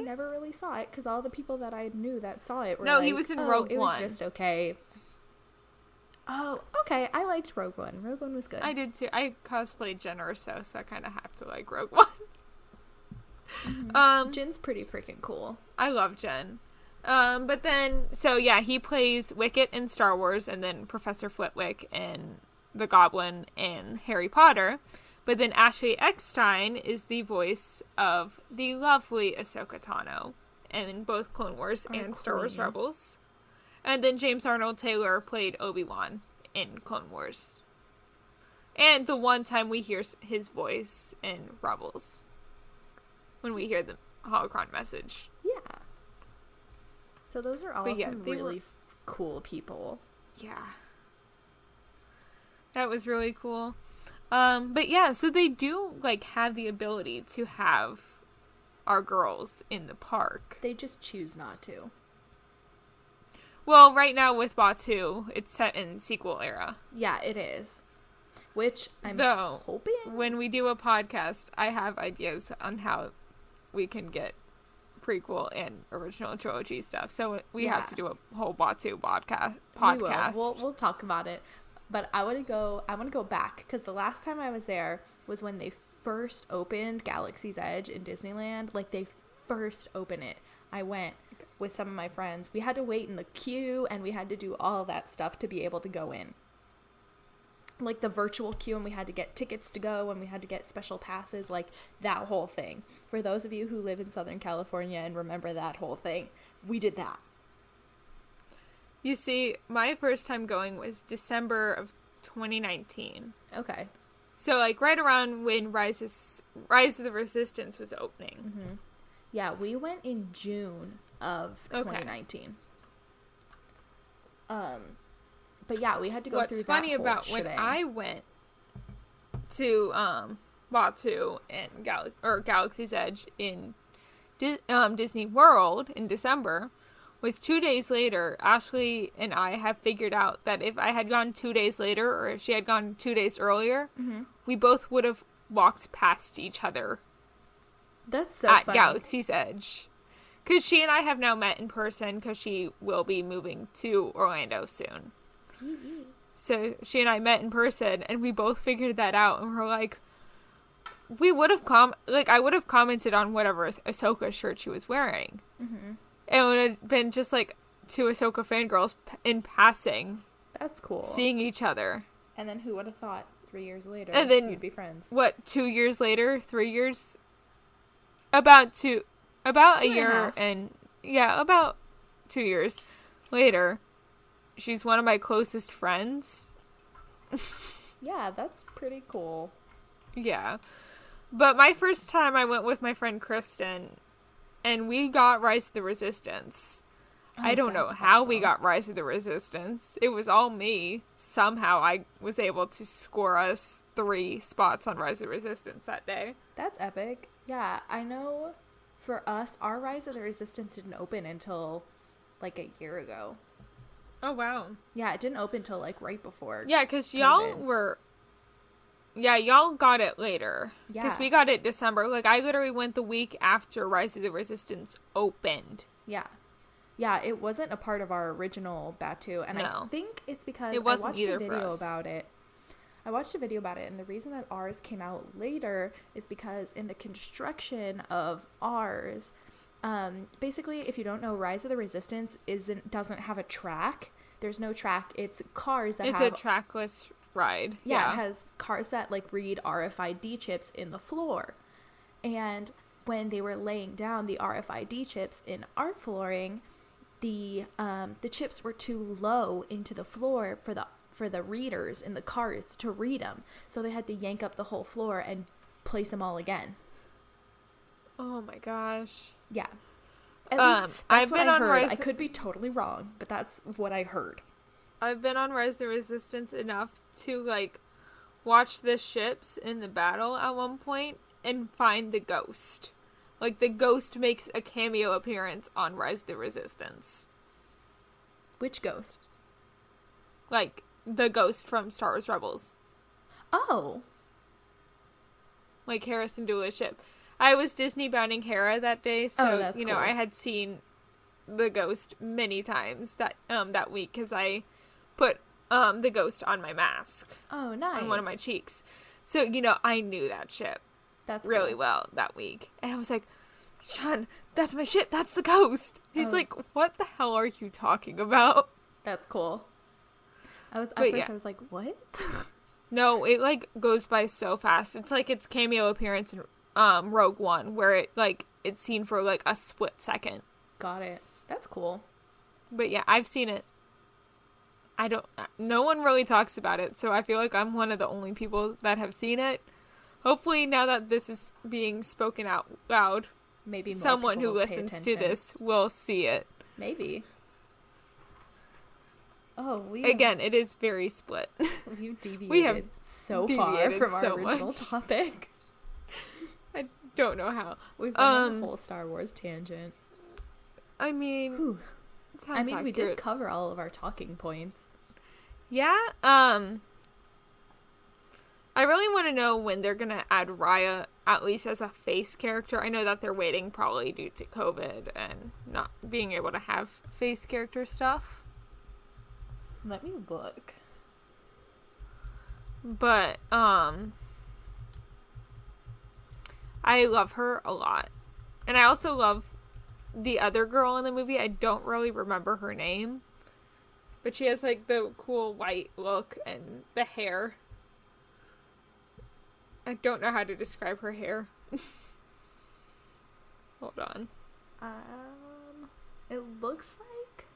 never really saw it because all the people that I knew that saw it were he was in Rogue One. It was just okay. Oh, okay. I liked Rogue One. Rogue One was good. I did too. I cosplayed Jen Erso, so I kind of have to like Rogue One. Jen's pretty freaking cool. I love Jen. But then, so yeah, he plays Wicket in Star Wars, and then Professor Flitwick in The Goblin in Harry Potter. But then Ashley Eckstein is the voice of the lovely Ahsoka Tano in both Clone Wars and Star Wars Rebels. And then James Arnold Taylor played Obi-Wan in Clone Wars. And the one time we hear his voice in Rebels. When we hear the holocron message. Yeah. So those are all some really cool people. Yeah. That was really cool. But yeah, so they do, like, have the ability to have our girls in the park. They just choose not to. Well, right now with Batu, it's set in sequel era. Yeah, it is. Which I'm hoping. When we do a podcast, I have ideas on how we can get prequel and original trilogy stuff. So we have to do a whole Batu podcast. We'll talk about it. But I want to go back because the last time I was there was when they first opened Galaxy's Edge in Disneyland. Like, they first opened it. I went with some of my friends. We had to wait in the queue, and we had to do all that stuff to be able to go in. Like, the virtual queue, and we had to get tickets to go, and we had to get special passes, like, that whole thing. For those of you who live in Southern California and remember that whole thing, we did that. You see, my first time going was December of 2019. Okay. So, like, right around when Rise of the Resistance was opening. Mm-hmm. Yeah, we went in June of 2019. But yeah, we had to go through that whole What's funny about shebang. when I went to Batu and Galaxy's Edge in Disney World in December was 2 days later, Ashley and I have figured out that if I had gone 2 days later, or if she had gone 2 days earlier, we both would have walked past each other. That's so at funny. Galaxy's Edge. Because she and I have now met in person because she will be moving to Orlando soon. So she and I met in person, and we both figured that out, and we're like, we would have I would have commented on whatever Ahsoka shirt she was wearing. Mm-hmm. It would have been just like two Ahsoka fangirls in passing. That's cool. Seeing each other. And then who would have thought 3 years later and then you'd be friends? What, 2 years later? 3 years? About a year and yeah, about 2 years later, she's one of my closest friends. Yeah, that's pretty cool. Yeah. But my first time I went with my friend Kristen, and we got Rise of the Resistance. Oh, I don't know how we got Rise of the Resistance. It was all me. Somehow I was able to score us 3 spots on Rise of the Resistance that day. That's epic. Yeah, I know for us, our Rise of the Resistance didn't open until like a year ago. Oh, wow. Yeah, it didn't open till like right before. Yeah, because y'all were... Yeah, y'all got it later. Yeah. Because we got it December. Like, I literally went the week after Rise of the Resistance opened. Yeah. Yeah, it wasn't a part of our original Batu. And I think it's because I watched a video about it. I watched a video about it, and the reason that ours came out later is because in the construction of ours, basically, if you don't know, Rise of the Resistance doesn't have a track. There's no track. It's cars that have... It's a trackless ride. Yeah, it has cars that like read RFID chips in the floor. And when they were laying down the RFID chips in our flooring, the chips were too low into the floor for the readers in the cars to read them. So they had to yank up the whole floor and place them all again. Oh my gosh. Yeah. At least that's what I heard. I could be totally wrong, but that's what I heard. I've been on Rise of the Resistance enough to, like, watch the ships in the battle at one point and find the ghost. Like, the ghost makes a cameo appearance on Rise of the Resistance. Which ghost? Like, the ghost from Star Wars Rebels. Oh. Like, Harrison Dula's ship. I was Disney bounding Hera that day, so, you know, cool. I had seen the ghost many times that week, because I put the ghost on my mask. Oh, nice. On one of my cheeks. So, you know, I knew that ship. That's really well that week. And I was like, Sean, that's my ship. That's the ghost. He's like, what the hell are you talking about? That's cool. I was like, what? No, it like goes by so fast. It's like its cameo appearance in Rogue One, where it's seen for like a split second. Got it. That's cool. But yeah, I've seen it. No one really talks about it, so I feel like I'm one of the only people that have seen it. Hopefully, now that this is being spoken out loud, maybe someone who listens to this will see it. Maybe. Oh, again, it is very split. You deviated so far from our original topic. I don't know how. We've been on a whole Star Wars tangent. I mean, we did cover all of our talking points. Yeah. I really want to know when they're gonna add Raya, at least as a face character. I know that they're waiting probably due to COVID and not being able to have face character stuff. Let me look. But I love her a lot. And I also love the other girl in the movie. I don't really remember her name. But she has like the cool white look and the hair. I don't know how to describe her hair. Hold on. It looks like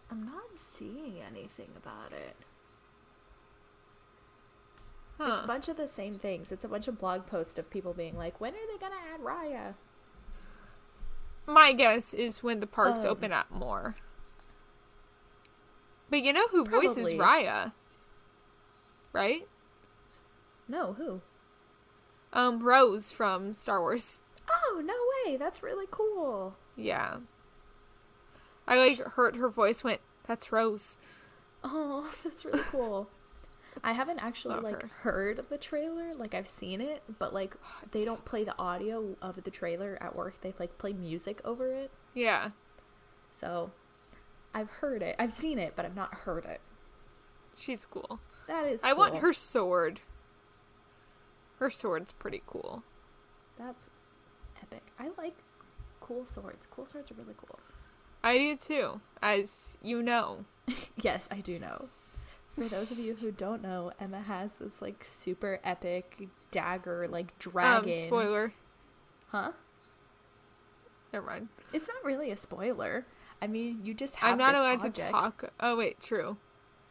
I'm not seeing anything about it. Huh. It's a bunch of the same things. It's a bunch of blog posts of people being like, when are they gonna add Raya? My guess is when the parks open up more. But you know who voices Raya? Right? No, who? Rose from Star Wars. Oh, no way. That's really cool. Yeah. I heard her voice went, that's Rose. Oh, that's really cool. I haven't actually heard the trailer. Like, I've seen it, but they don't play the audio of the trailer at work. They play music over it. Yeah. So I've heard it. I've seen it, but I've not heard it. She's cool. That is cool. I want her sword. Her sword's pretty cool. That's epic. I like cool swords. Cool swords are really cool. I do too, as you know. Yes, I do know. For those of you who don't know, Emma has this, like, super epic dagger, like, dragon. Spoiler. Huh? Never mind. It's not really a spoiler. I mean, you just have I'm not this allowed object. to talk. Oh, wait, true.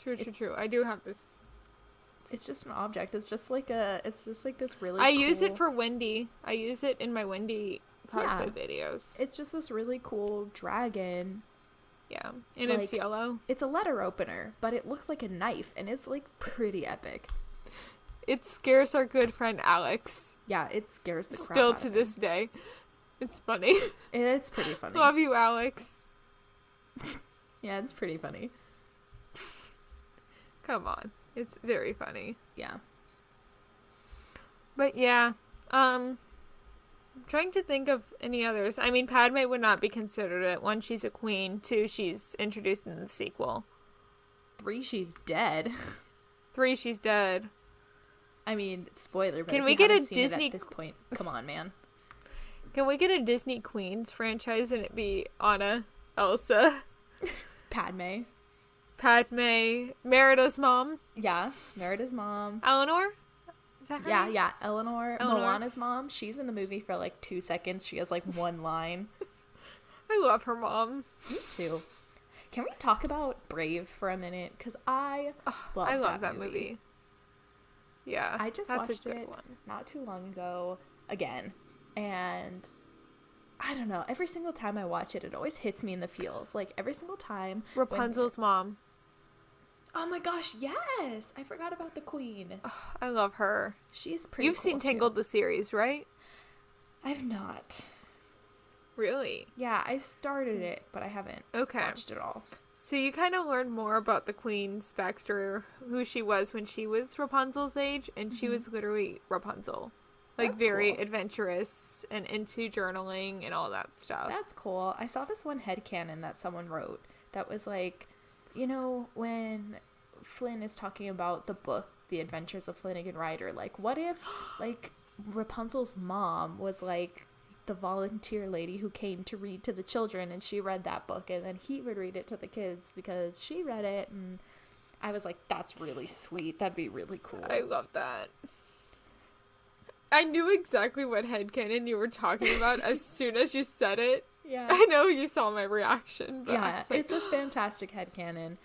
True. I do have this. It's just an object. It's just like this really I cool... use it for Wendy. I use it in my Wendy cosplay videos. It's just this really cool dragon. Yeah, and like, it's yellow. It's a letter opener, but it looks like a knife, and it's, like, pretty epic. It scares our good friend Alex. Yeah, it scares the crap Still out to of this him. day. It's funny. It's pretty funny. Love you, Alex. Yeah, it's pretty funny. Come on. It's very funny. Yeah. But yeah, I'm trying to think of any others. I mean, Padme would not be considered it. 1, she's a queen. 2, she's introduced in the sequel. 3, she's dead. 3, she's dead. I mean, spoiler, but Can if we you get a haven't seen it Disney at this point, come on, man. Can we get a Disney Queens franchise and it be Anna, Elsa, Padme. Merida's mom? Yeah, Merida's mom. Eleanor? Is that her name? Yeah, Eleanor. Moana's mom. She's in the movie for like 2 seconds. She has like one line. I love her mom. Me too. Can we talk about Brave for a minute? Because I love that movie. Yeah, I just that's watched a good it one. not too long ago again. And I don't know. Every single time I watch it, it always hits me in the feels. Like every single time. Rapunzel's mom. Oh my gosh, yes! I forgot about the queen. Oh, I love her. She's pretty You've cool seen Tangled too. the series, right? I've not. Really? Yeah, I started it, but I haven't watched it all. So you kind of learn more about the queen's backstory, who she was when she was Rapunzel's age, and she was literally Rapunzel. Like, That's very cool. adventurous and into journaling and all that stuff. That's cool. I saw this one headcanon that someone wrote that was like, you know, when Flynn is talking about the book, The Adventures of Flanagan Ryder, like, what if, like, Rapunzel's mom was, like, the volunteer lady who came to read to the children, and she read that book, and then he would read it to the kids because she read it, and I was like, that's really sweet. That'd be really cool. I love that. I knew exactly what headcanon you were talking about as soon as you said it. Yeah. I know you saw my reaction. But Yeah, like, it's a fantastic headcanon.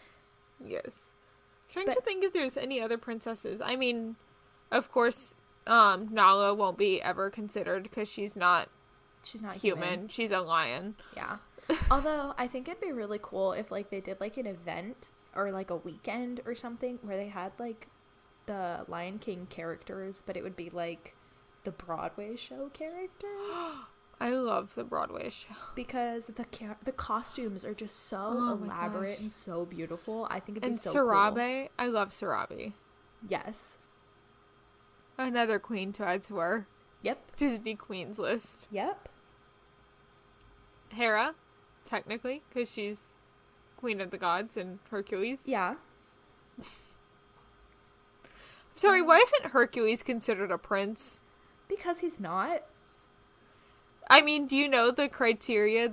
Yes. Trying to think if there's any other princesses. I mean, of course, Nala won't be ever considered because she's not human. She's a lion. Yeah. Although, I think it'd be really cool if, like, they did, like, an event or, like, a weekend or something where they had, like, the Lion King characters, but it would be, like, the Broadway show characters. I love the Broadway show. Because the costumes are just so elaborate and so beautiful. I think it'd be so Sarabe, cool. I love Sarabe. Yes. Another queen to add to our Disney queens list. Yep. Hera, technically, because she's queen of the gods and Hercules. Yeah. Sorry, why isn't Hercules considered a prince? Because he's not. I mean, do you know the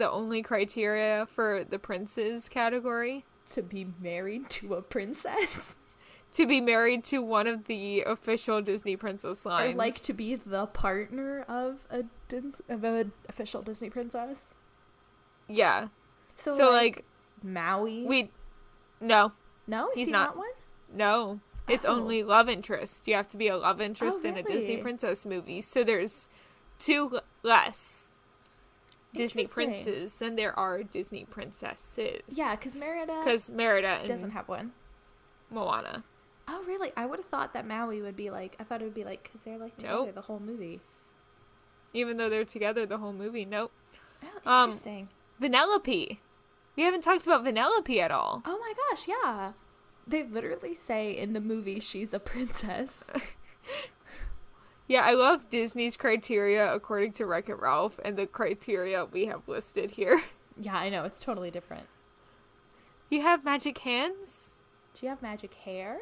only criteria for the princes category? To be married to a princess. To be married to one of the official Disney princess lines. Or, like, to be the partner of an official Disney princess. Yeah. So like Maui? No. No? Is he's he not one? No. It's only love interest. You have to be a love interest in a Disney princess movie. So there's 2 less Disney princes than there are Disney princesses. Yeah, because Merida doesn't have one. Moana. Oh, really? I would have thought that Maui would be like, I thought it would be like, because they're like together the whole movie. Even though they're together the whole movie, nope. Oh, interesting. Vanellope. We haven't talked about Vanellope at all. Oh my gosh, yeah. They literally say in the movie she's a princess. Yeah, I love Disney's criteria according to Wreck-It Ralph and the criteria we have listed here. Yeah, I know. It's totally different. You have magic hands? Do you have magic hair?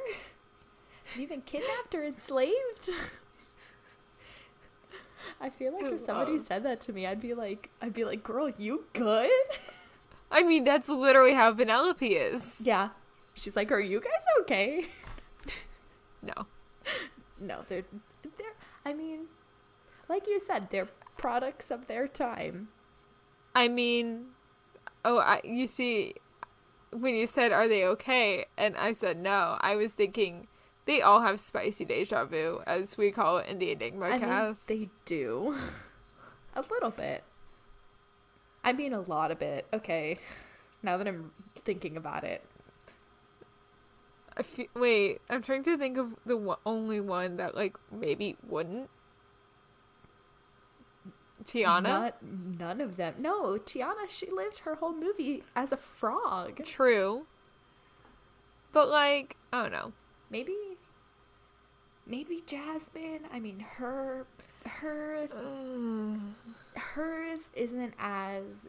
Have you been kidnapped or enslaved? I feel like if somebody said that to me, I'd be like, girl, you good? I mean, that's literally how Vanellope is. Yeah. She's like, are you guys okay? No. No, they're, I mean, like you said, they're products of their time. I mean, you see, when you said, are they okay? And I said no, I was thinking they all have spicy deja vu, as we call it in the Enigma cast. Mean, they do. A little bit. I mean, a lot of it. Okay. Now that I'm thinking about it. Wait, I'm trying to think of the only one that, like, maybe wouldn't. Tiana? None of them. No, Tiana, she lived her whole movie as a frog. True. But, like, I don't know. Maybe Jasmine. I mean, hers isn't as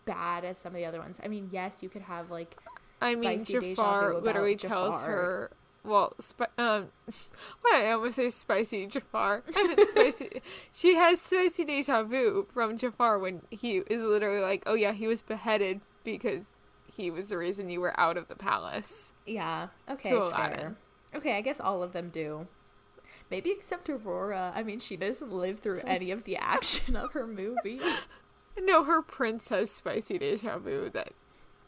bad as some of the other ones. I mean, yes, you could have, like, Jafar literally tells her, well, why I almost say spicy Jafar. I meant spicy. She has spicy deja vu from Jafar when he is literally like, oh yeah, he was beheaded because he was the reason you were out of the palace. Yeah. Okay. To Aladdin. Fair. Okay, I guess all of them do. Maybe except Aurora. I mean, she doesn't live through any of the action of her movie. No, her prince has spicy deja vu. That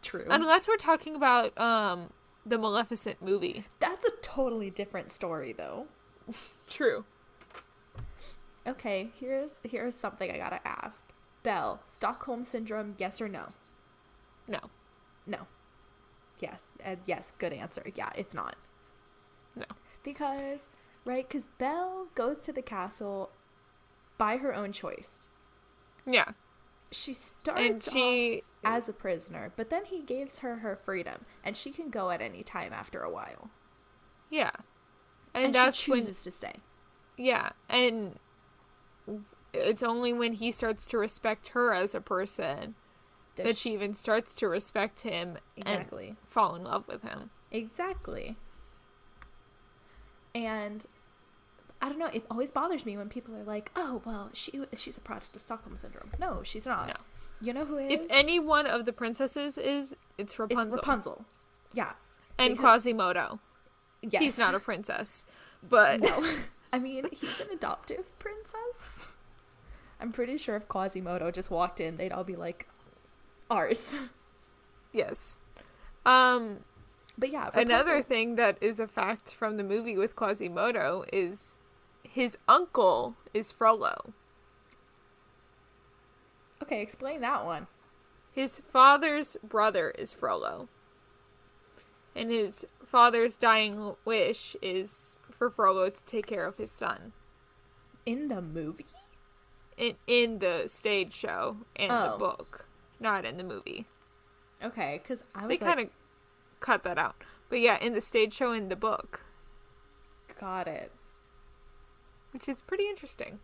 true. Unless we're talking about the Maleficent movie. That's a totally different story, though. True. Okay, here's something I gotta ask. Belle, Stockholm Syndrome, yes or no? No. No. Yes. Yes, good answer. Yeah, it's not. No. Because Belle goes to the castle by her own choice. Yeah. She starts off as a prisoner, but then he gives her freedom, and she can go at any time after a while. Yeah. And that's she chooses to stay. Yeah, and it's only when he starts to respect her as a person that she even starts to respect him and fall in love with him. Exactly. And I don't know, it always bothers me when people are like, oh, well, she's a product of Stockholm Syndrome. No, she's not. No. You know who is? If any one of the princesses is, it's Rapunzel. It's Rapunzel. Yeah. And Quasimodo. Yes. He's not a princess, but... No. I mean, he's an adoptive princess. I'm pretty sure if Quasimodo just walked in, they'd all be like, ours. Yes. But yeah, Rapunzel. Another thing that is a fact from the movie with Quasimodo is his uncle is Frollo. Okay, explain that one. His father's brother is Frollo. And his father's dying wish is for Frollo to take care of his son. In the movie? In the stage show and the book. Not in the movie. Okay, because They kind of cut that out. But yeah, in the stage show and the book. Got it. Which is pretty interesting.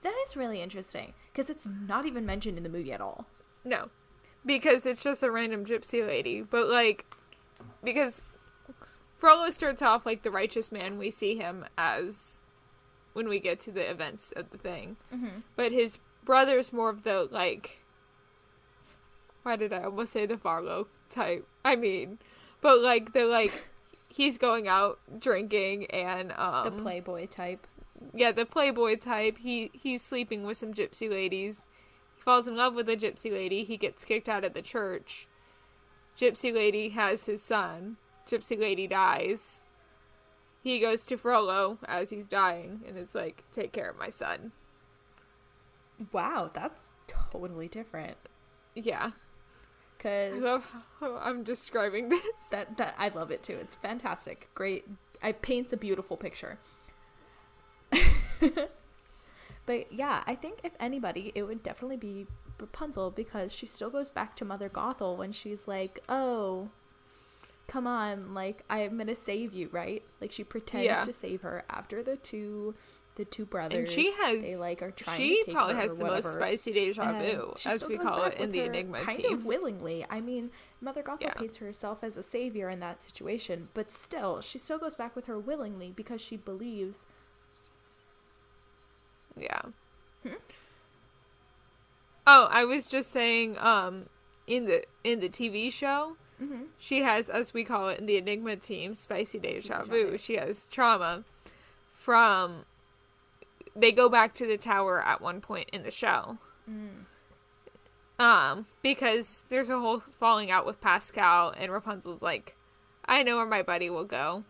That is really interesting, because it's not even mentioned in the movie at all. No. Because it's just a random gypsy lady. But, like, because Frollo starts off like the righteous man we see him as when we get to the events of the thing. Mm-hmm. But his brother's more of the, like... Why did I almost say the Farlow type? I mean, but, like, he's going out drinking and, the playboy type. Yeah, the playboy type. He's sleeping with some gypsy ladies. He falls in love with a gypsy lady. He gets kicked out of the church. Gypsy lady has his son. Gypsy lady dies. He goes to Frollo as he's dying and is like, take care of my son. Wow, that's totally different. Yeah. Because I love how I'm describing this. That I love it too. It's fantastic. Great. It paints a beautiful picture. But yeah, I think if anybody, it would definitely be Rapunzel, because she still goes back to Mother Gothel when she's like, oh, come on, like, I'm gonna save you, right? Like, she pretends to save her after the two the two brothers. And she has, they like are trying she to take probably her has or the whatever. most spicy deja vu, as we call it in the Enigma kind team. of willingly. I mean, Mother Gothel paints herself as a savior in that situation, but still, she still goes back with her willingly because she believes. Yeah. Oh, I was just saying, in the TV show, she has, as we call it in the Enigma team, spicy deja vu. She has trauma from. They go back to the tower at one point in the show. Because there's a whole falling out with Pascal, and Rapunzel's like, I know where my buddy will go.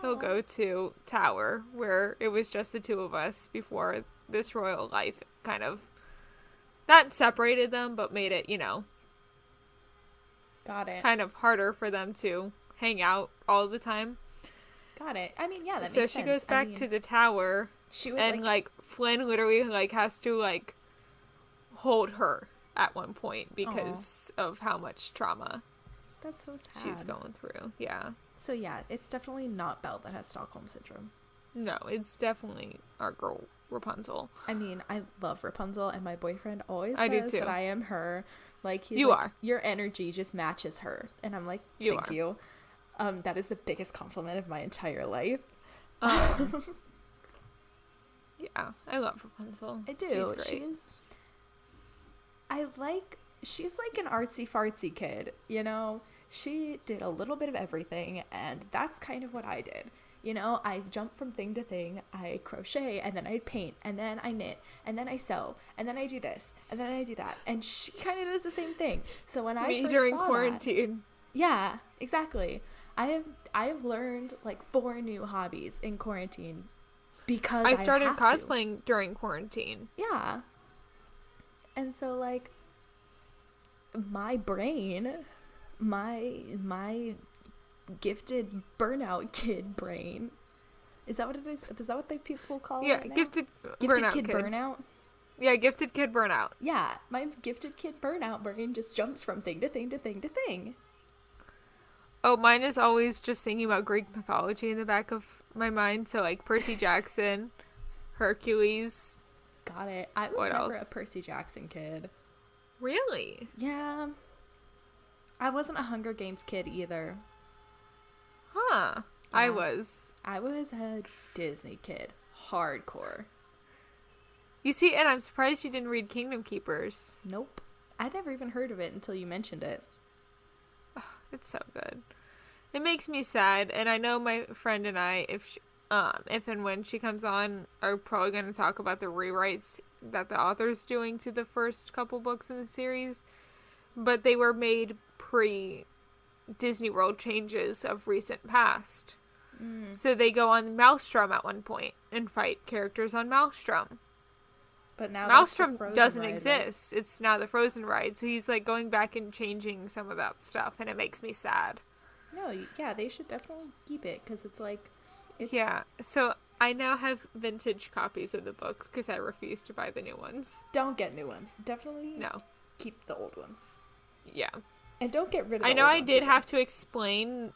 He'll go to Tower, where it was just the two of us before this royal life kind of not separated them, but made it, Got it. kind of harder for them to hang out all the time. Got it. I mean, yeah, that makes So sense. she goes back to the tower, she was and Flynn literally has to hold her at one point because of how much trauma that's so sad. she's going through. Yeah. So yeah, it's definitely not Belle that has Stockholm syndrome. No, it's definitely our girl Rapunzel. I mean, I love Rapunzel, and my boyfriend always I do says too. that I am her. Like, he's You like, are. Your energy just matches her, and I'm like, thank you. That is the biggest compliment of my entire life. Yeah, I love Rapunzel. I do. She's great. She's like an artsy fartsy kid, She did a little bit of everything, and that's kind of what I did. I jump from thing to thing. I crochet, and then I paint, and then I knit, and then I sew, and then I do this, and then I do that. And she kind of does the same thing. So when I first during saw quarantine. yeah, exactly. I have learned 4 new hobbies in quarantine because I started have to. cosplaying during quarantine. Yeah. And so my brain, my gifted burnout kid brain, is that what it is? Is that what people call it now? Gifted kid burnout. Yeah, gifted kid burnout. Yeah, my gifted kid burnout brain just jumps from thing to thing to thing to thing. Oh, mine is always just thinking about Greek mythology in the back of my mind. So Percy Jackson, Hercules. Got it. I was never a Percy Jackson kid. Really? Yeah. I wasn't a Hunger Games kid either. Huh. Yeah. I was a Disney kid. Hardcore. You see, and I'm surprised you didn't read Kingdom Keepers. Nope. I'd never even heard of it until you mentioned it. It's so good. It makes me sad, and I know my friend and I, if and when she comes on, are probably going to talk about the rewrites that the author's doing to the first couple books in the series, but they were made pre-Disney World changes of recent past. So they go on Maelstrom at one point and fight characters on Maelstrom. But now Maelstrom doesn't ride, exist. Right? It's now the Frozen ride. So he's going back and changing some of that stuff, and it makes me sad. No, yeah, they should definitely keep it because it's yeah. So I now have vintage copies of the books because I refuse to buy the new ones. Don't get new ones. Definitely no. Keep the old ones. Yeah. And don't get rid of the I know old I ones did either. have to explain,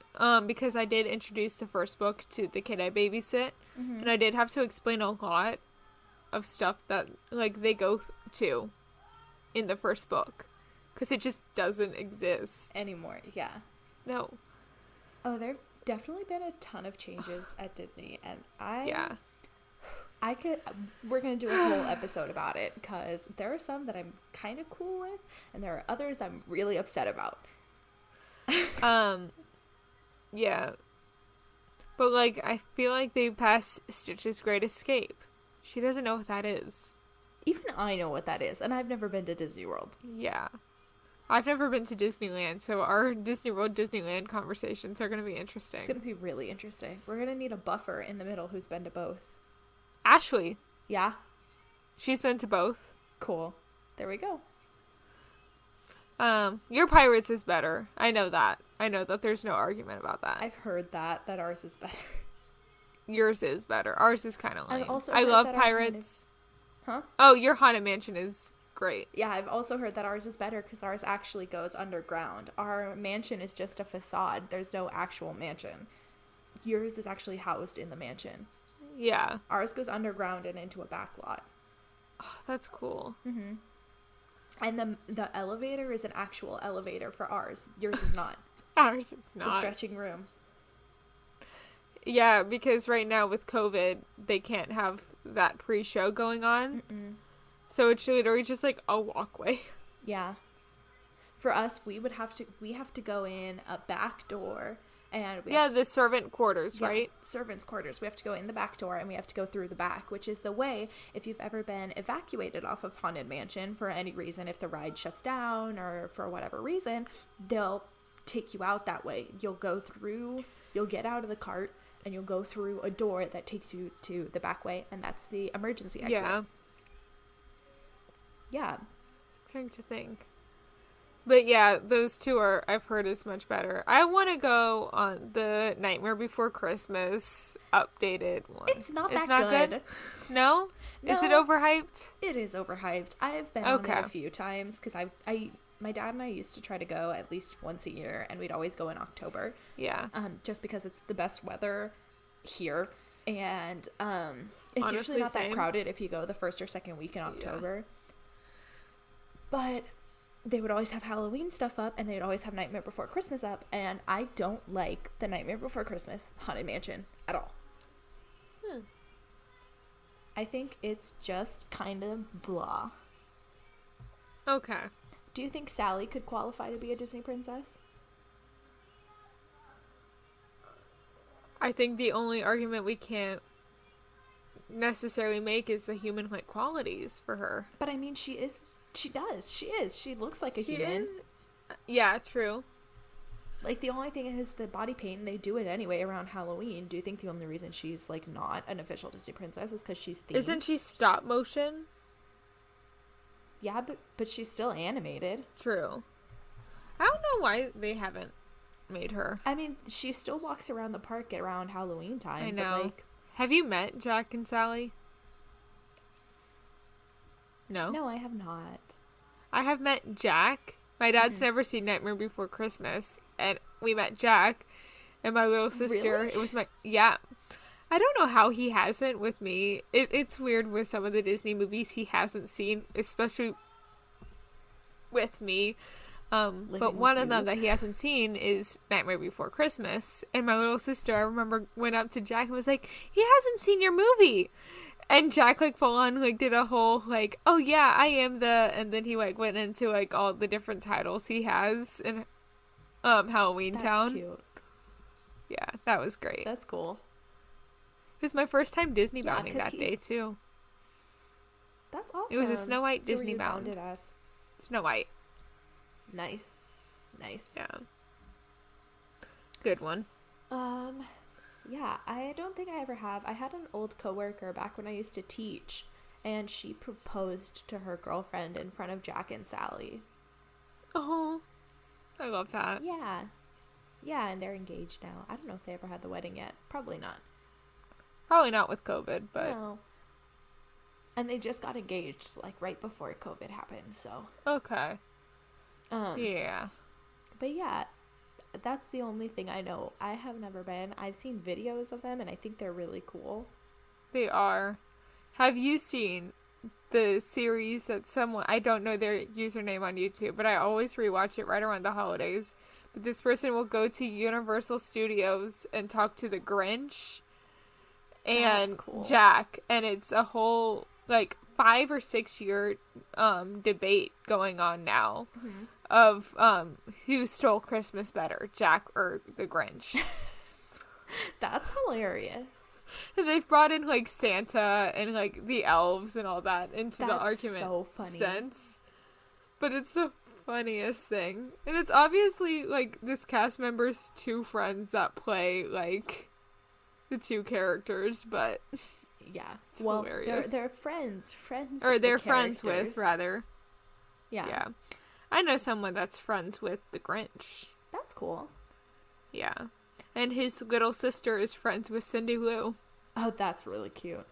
because I did introduce the first book to the kid I babysit, and I did have to explain a lot of stuff that they go to in the first book because it just doesn't exist anymore. Yeah. No. Oh, there've definitely been a ton of changes at Disney, and we're gonna do a whole episode about it because there are some that I'm kind of cool with, and there are others I'm really upset about. Yeah. But I feel like they passed Stitch's Great Escape. She doesn't know what that is. Even I know what that is, and I've never been to Disney World. Yeah. I've never been to Disneyland, so our Disney World, Disneyland conversations are going to be interesting. It's going to be really interesting. We're going to need a buffer in the middle who's been to both. Ashley. Yeah? She's been to both. Cool. There we go. Your Pirates is better. I know that. There's no argument about that. I've heard that ours is better. Yours is better. Ours is kind of lame. I love Pirates. Huh? Oh, your Haunted Mansion is great. Yeah, I've also heard that ours is better because ours actually goes underground. Our mansion is just a facade. There's no actual mansion. Yours is actually housed in the mansion. Yeah. Ours goes underground and into a back lot. Oh, that's cool. Mm-hmm. And the elevator is an actual elevator for ours. Yours is not. Ours is not. The stretching room. Yeah, because right now with COVID, they can't have that pre-show going on. Mm-mm. So it's literally just like a walkway. Yeah. For us, we have to go in a back door, and the servant quarters, right? Servants' quarters. We have to go in the back door, and we have to go through the back, which is the way, if you've ever been evacuated off of Haunted Mansion for any reason, if the ride shuts down or for whatever reason, they'll take you out that way. You'll get out of the cart, and you'll go through a door that takes you to the back way, and that's the emergency exit. Yeah. Trying to think. But yeah, those two I've heard is much better. I want to go on the Nightmare Before Christmas updated one. It's not good. No? Is it overhyped? It is overhyped. I've been on it a few times because my dad and I used to try to go at least once a year, and we'd always go in October. Yeah. Just because it's the best weather here, and it's honestly usually not same. that crowded if you go the first or second week in October. Yeah. But they would always have Halloween stuff up, and they'd always have Nightmare Before Christmas up, and I don't like the Nightmare Before Christmas Haunted Mansion at all. I think it's just kind of blah. Okay. Do you think Sally could qualify to be a Disney princess? I think the only argument we can't necessarily make is the human-like qualities for her. But I mean, she is. She looks like a human. Yeah, true. Like, the only thing is the body paint, and they do it anyway around Halloween. Do you think the only reason she's, like, not an official Disney princess is because she's themed? Isn't she stop motion? Yeah, but she's still animated. True. I don't know why they haven't made her. I mean, she still walks around the park around Halloween time. I know. But, like, have you met Jack and Sally? No? No, I have not. I have met Jack. My dad's never seen Nightmare Before Christmas, and we met Jack, and my little sister. Really? It was yeah. I don't know how he hasn't with me. It's weird with some of the Disney movies he hasn't seen, especially with me. But one of them that he hasn't seen is Nightmare Before Christmas, and my little sister, I remember, went up to Jack and was like, he hasn't seen your movie. And Jack, like, full on, like, did a whole, like, oh, yeah, I am and then he, like, went into, like, all the different titles he has in Halloween Town. That's cute. Yeah, that was great. That's cool. It was my first time Disney bounding that day, too. That's awesome. It was a Snow White Disney Who were you bound. bounded as? Snow White. Nice. Yeah. Good one. Yeah, I don't think I ever have. I had an old coworker back when I used to teach, and she proposed to her girlfriend in front of Jack and Sally. Oh, I love that. Yeah. Yeah, and they're engaged now. I don't know if they ever had the wedding yet. Probably not. Probably not with COVID, but... No. And they just got engaged, like, right before COVID happened, so... Okay. Yeah. But yeah, that's the only thing I know. I have never been. I've seen videos of them, and I think they're really cool. They are. Have you seen the series that someone... I don't know their username on YouTube, but I always rewatch it right around the holidays. But this person will go to Universal Studios and talk to the Grinch and Jack, and it's a whole, like, 5 or 6 year debate going on now of who stole Christmas better, Jack or the Grinch. That's hilarious. And they've brought in, like, Santa and, like, the elves and all that into the argument so funny. sense. But it's the funniest thing. And it's obviously, like, this cast member's two friends that play, like, the two characters, but yeah, it's hilarious. They're friends, or they're friends with, rather. Yeah. I know someone that's friends with the Grinch. That's cool. Yeah, and his little sister is friends with Cindy Lou. Oh, that's really cute.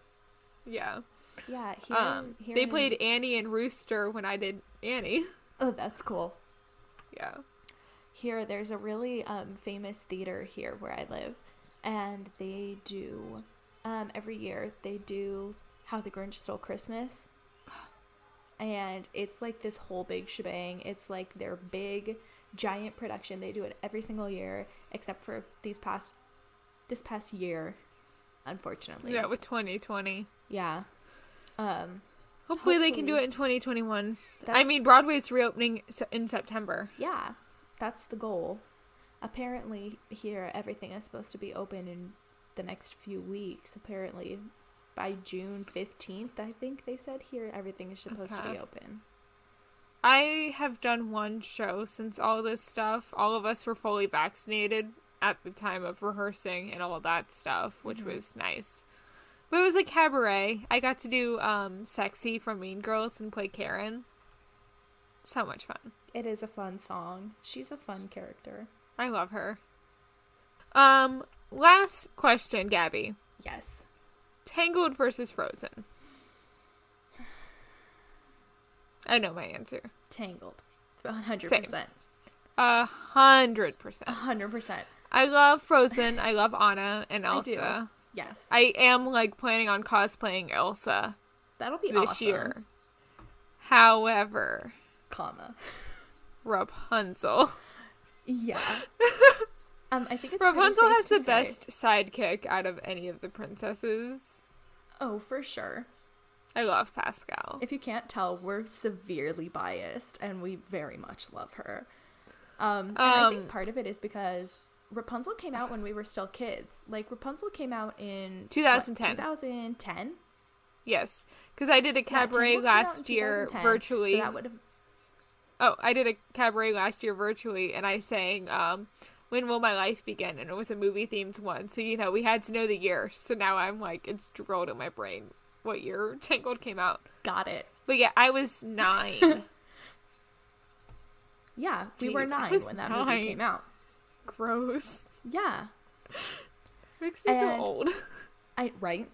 Yeah. Yeah. They played Annie and Rooster when I did Annie. Oh, that's cool. Yeah. There's a really famous theater here where I live. And they do every year they do How the Grinch Stole Christmas. And it's like this whole big shebang. It's like their big, giant production. They do it every single year, except for this past year, unfortunately. Yeah, with 2020. Yeah. Hopefully they can do it in 2021. I mean, Broadway's reopening in September. Yeah, that's the goal. Apparently here everything is supposed to be open in the next few weeks. Apparently by June 15th, I think they said here everything is supposed to be open. I have done one show since all this stuff. All of us were fully vaccinated at the time of rehearsing and all that stuff, which was nice. But it was like cabaret. I got to do Sexy from Mean Girls and play Karen. So much fun. It is a fun song. She's a fun character. I love her. Last question, Gabby. Yes. Tangled versus Frozen. I know my answer. Tangled. 100%. Same. 100%. 100%. I love Frozen. I love Anna and Elsa. I do. Yes. I am like planning on cosplaying Elsa. That'll be this awesome. year. However, Rapunzel. Yeah. I think it's Rapunzel has the best sidekick out of any of the princesses. Oh, for sure. I love Pascal. If you can't tell, we're severely biased, and we very much love her. And I think part of it is because Rapunzel came out when we were still kids. Like, Rapunzel came out in 2010. 2010? Yes, because I did a cabaret last year virtually. So that would have... Oh, I did a cabaret last year virtually, and I sang When Will My Life Begin? And it was a movie-themed one. So, you know, we had to know the year. So now I'm like, it's drilled in my brain what year Tangled came out. Got it. But yeah, I was 9. Yeah, we were 9 when that movie came out. Gross. Yeah. Makes me feel old. Right?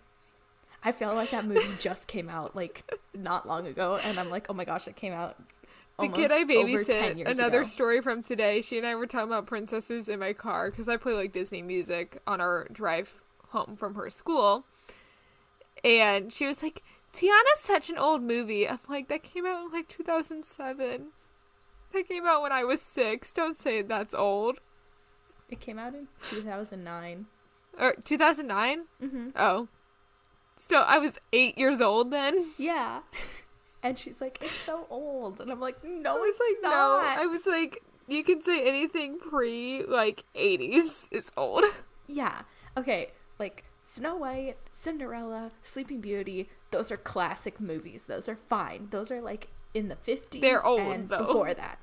I feel like that movie just came out, like, not long ago, and I'm like, oh my gosh, it came out almost the kid I over 10 babysit, years another ago. Story from today, she and I were talking about princesses in my car, because I play, like, Disney music on our drive home from her school, and she was like, Tiana's such an old movie. I'm like, that came out in, like, 2007. That came out when I was 6. Don't say that's old. It came out in 2009. Or 2009? Mm-hmm. Oh. Still, I was 8 years old then. Yeah. And she's like, it's so old. And I'm like, no, I was it's like, not. no. I was like, you can say anything like, 80s is old. Yeah. Okay, like, Snow White, Cinderella, Sleeping Beauty, those are classic movies. Those are fine. Those are, like, in the 50s. They're old, and though. before that.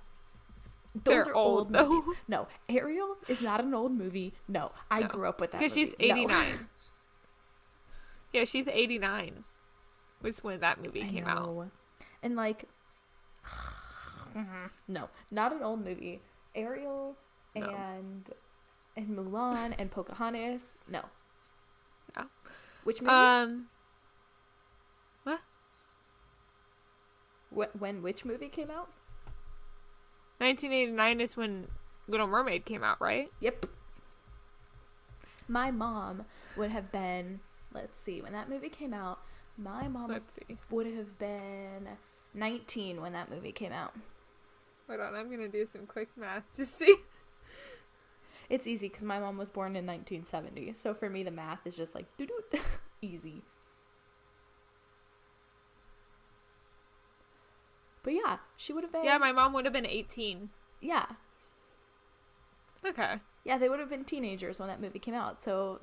Those They're are old though. movies. No, Ariel is not an old movie. No, I grew up with that movie. Because she's 89. Yeah, she's 89 was when that movie came out. And, like, no, not an old movie. Ariel and Mulan and Pocahontas, no. No. Which movie? What? When which movie came out? 1989 is when Little Mermaid came out, right? Yep. My mom would have been, let's see, when that movie came out, my mom would have been 19 when that movie came out. Hold on, I'm going to do some quick math. Just see. It's easy because my mom was born in 1970. So for me, the math is just like, doo-doo, easy. But yeah, she would have been... Yeah, my mom would have been 18. Yeah. Okay. Yeah, they would have been teenagers when that movie came out. So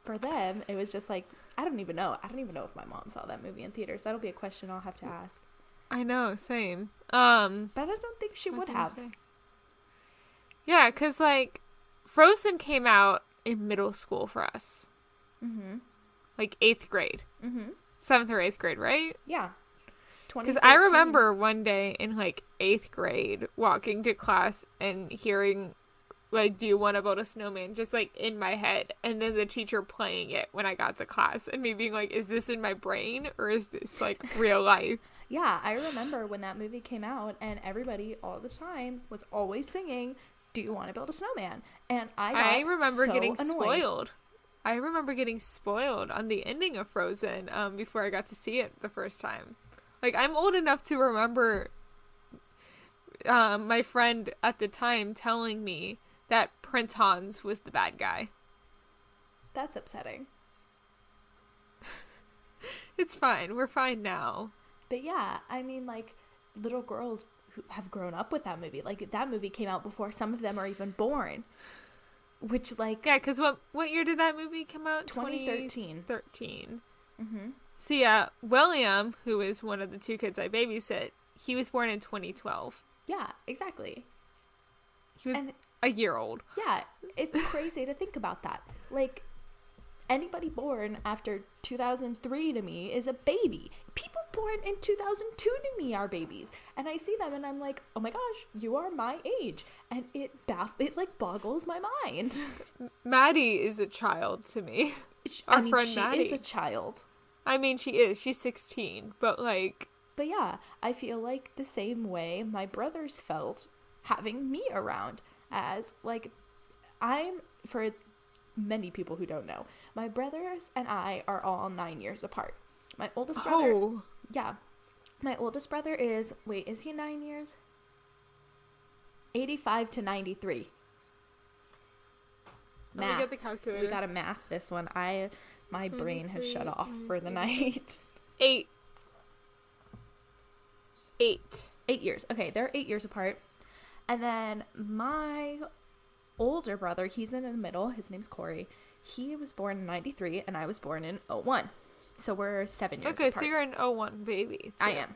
for them, it was just like, I don't even know. I don't even know if my mom saw that movie in theaters. That'll be a question I'll have to ask. I know, same. But I don't think she would have. Yeah, because, like, Frozen came out in middle school for us. Mm-hmm. Like, 8th grade. Mm-hmm. 7th or 8th grade, right? Yeah. Because I remember one day in, like, 8th grade walking to class and hearing, like, do you want to build a snowman just, like, in my head. And then the teacher playing it when I got to class and me being like, is this in my brain or is this, like, real life? Yeah, I remember when that movie came out and everybody all the time was always singing, do you want to build a snowman? And I remember getting annoyed. spoiled. I remember getting spoiled on the ending of Frozen before I got to see it the first time. Like, I'm old enough to remember my friend at the time telling me that Prince Hans was the bad guy. That's upsetting. It's fine. We're fine now. But yeah, I mean, like, little girls who have grown up with that movie. Like, that movie came out before some of them are even born. Which, like... Yeah, because what year did that movie come out? 2013. 2013. Mm-hmm. So yeah, William, who is one of the two kids I babysit, he was born in 2012. Yeah, exactly. He was a year old. Yeah, it's crazy to think about that. Like, anybody born after 2003 to me is a baby. People born in 2002 to me are babies. And I see them and I'm like, oh my gosh, you are my age. And it like boggles my mind. Maddie is a child to me. I mean, she is a child. I mean, she is. She's 16. But like... But yeah, I feel like the same way my brothers felt having me around as, like, for many people who don't know, my brothers and I are all 9 years apart. My oldest brother... Oh. Yeah. My oldest brother is he 9 years? 85 to 93. Let me get the calculator. We gotta math this one. My brain has shut off for the night. 8 years. Okay, they're 8 years apart. And then my older brother, he's in the middle. His name's Corey. He was born in 93 and I was born in 01. So we're 7 years apart. Okay, so you're an 01 baby. Too. I am.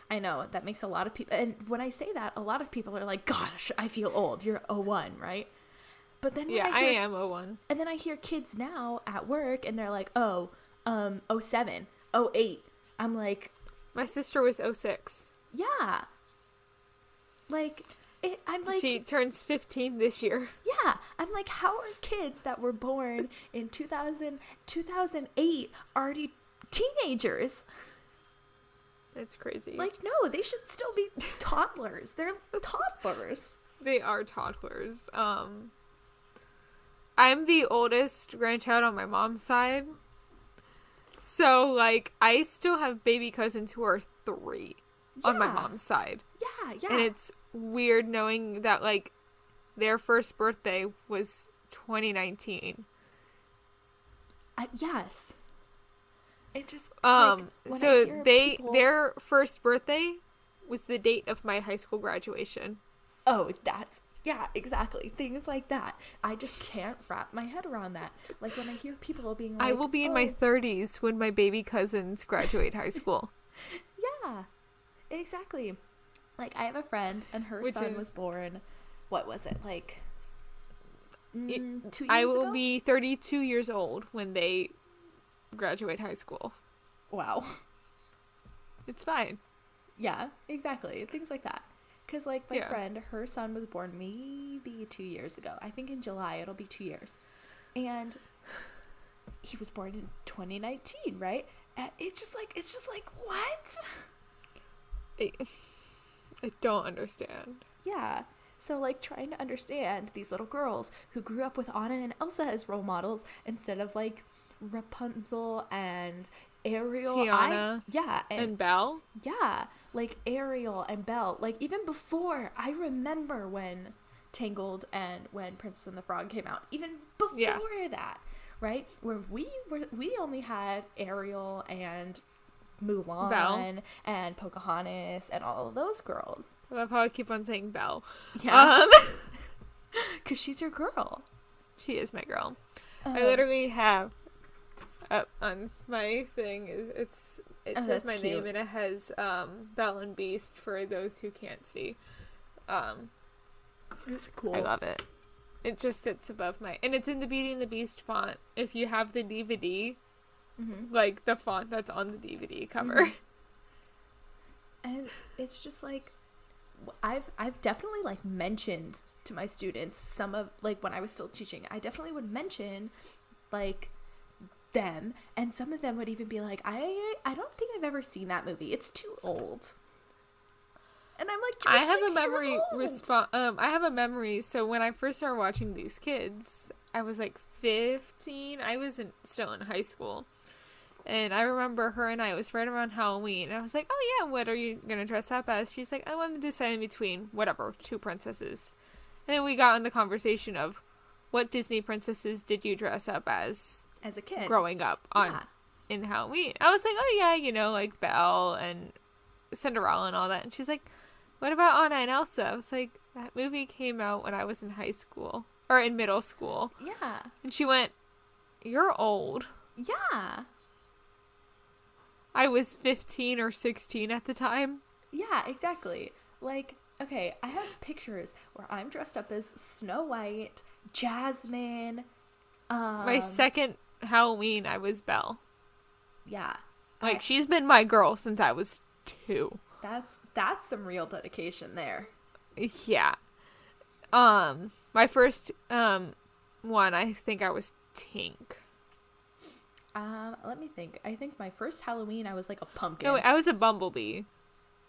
I know. That makes a lot of people... And when I say that, a lot of people are like, gosh, I feel old. You're 01, right? But then when I am 01. And then I hear kids now at work and they're like, 07, 08. I'm like... My sister was 06. Yeah. Like... I'm like... She turns 15 this year. Yeah. I'm like, how are kids that were born in 2008 already teenagers? It's crazy. Like, no, they should still be toddlers. They're toddlers. They are toddlers. I'm the oldest grandchild on my mom's side. So, like, I still have baby cousins who are 3 on my mom's side. Yeah, yeah. And it's weird knowing that, like, their first birthday was 2019. Yes. It just, so their first birthday was the date of my high school graduation. Oh, yeah, exactly. Things like that. I just can't wrap my head around that. Like, when I hear people being like... I will be in my 30s when my baby cousins graduate high school. Yeah, exactly. Like, I have a friend, and her son was born... What was it? Like, 2 years ago? I will be 32 years old when they graduate high school. Wow. It's fine. Yeah, exactly. Things like that. Because, like, my friend, her son was born maybe 2 years ago. I think in July it'll be 2 years. And he was born in 2019, right? And it's just like, what? I don't understand. Yeah. So, like, trying to understand these little girls who grew up with Anna and Elsa as role models instead of, like, Rapunzel and Ariel. Tiana. And Belle. Yeah. Like, Ariel and Belle. Like, even before, I remember when Tangled and when Princess and the Frog came out. Even before that, right? Where we only had Ariel and Mulan Belle. And Pocahontas and all of those girls. I love how I keep on saying Belle. Yeah. Because she's your girl. She is my girl. I literally have up on my thing it says my cute. name and it has Belle and Beast for those who can't see. It's cool. I love it. It just sits above and it's in the Beauty and the Beast font. If you have the DVD, like the font that's on the DVD cover. And it's just like, I've definitely, like, mentioned to my students some of, like, when I was still teaching, I definitely would mention, like, them, and some of them would even be like, I don't think I've ever seen that movie. It's too old. And I'm like, I have a memory. So when I first started watching these kids, I was like 15. I was still in high school. And I remember her and I, it was right around Halloween. And I was like, oh yeah, what are you going to dress up as? She's like, I want to decide in between, whatever, 2 princesses. And then we got in the conversation of, what Disney princesses did you dress up as a kid growing up in Halloween? I was like, oh yeah, you know, like Belle and Cinderella and all that. And she's like, what about Anna and Elsa? I was like, that movie came out when I was in high school or in middle school. Yeah. And she went, you're old. Yeah. I was 15 or 16 at the time. Yeah, exactly. Like, okay, I have pictures where I'm dressed up as Snow White, Jasmine. My second Halloween, I was Belle. Yeah. Like, she's been my girl since I was 2. That's some real dedication there. Yeah. My first one, I think I was Tink. Let me think. I think my first Halloween, I was like a pumpkin. No, I was a bumblebee.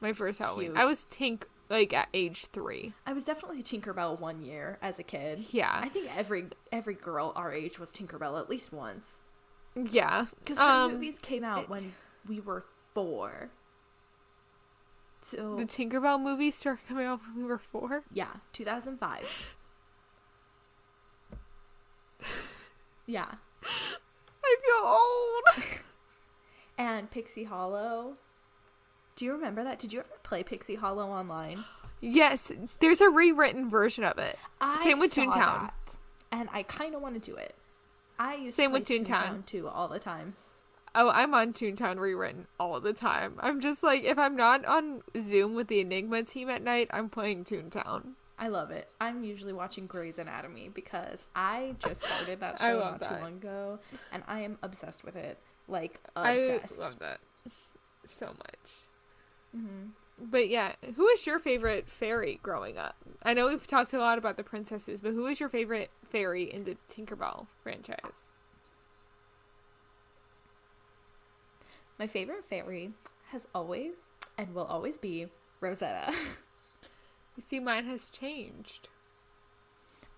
My first Halloween. Cute. I was Tink, like, at age 3. I was definitely Tinkerbell one year as a kid. Yeah. I think every girl our age was Tinkerbell at least once. Yeah. Because her movies came out when we were 4. So the Tinkerbell movies started coming out when we were 4? Yeah, 2005. Yeah. I feel old. And Pixie Hollow. Do you remember that? Did you ever play Pixie Hollow online? Yes, there's a rewritten version of it. Same with Toontown. That, and I kind of want to do it. I used to play Toontown too all the time. Oh, I'm on Toontown rewritten all the time. I'm just like, if I'm not on Zoom with the Enigma team at night, I'm playing Toontown. I love it. I'm usually watching Grey's Anatomy because I just started that show not too long ago, and I am obsessed with it. Like, obsessed. I love that so much. Mm-hmm. But yeah, who is your favorite fairy growing up? I know we've talked a lot about the princesses, but who is your favorite fairy in the Tinkerbell franchise? My favorite fairy has always and will always be Rosetta. You see, mine has changed.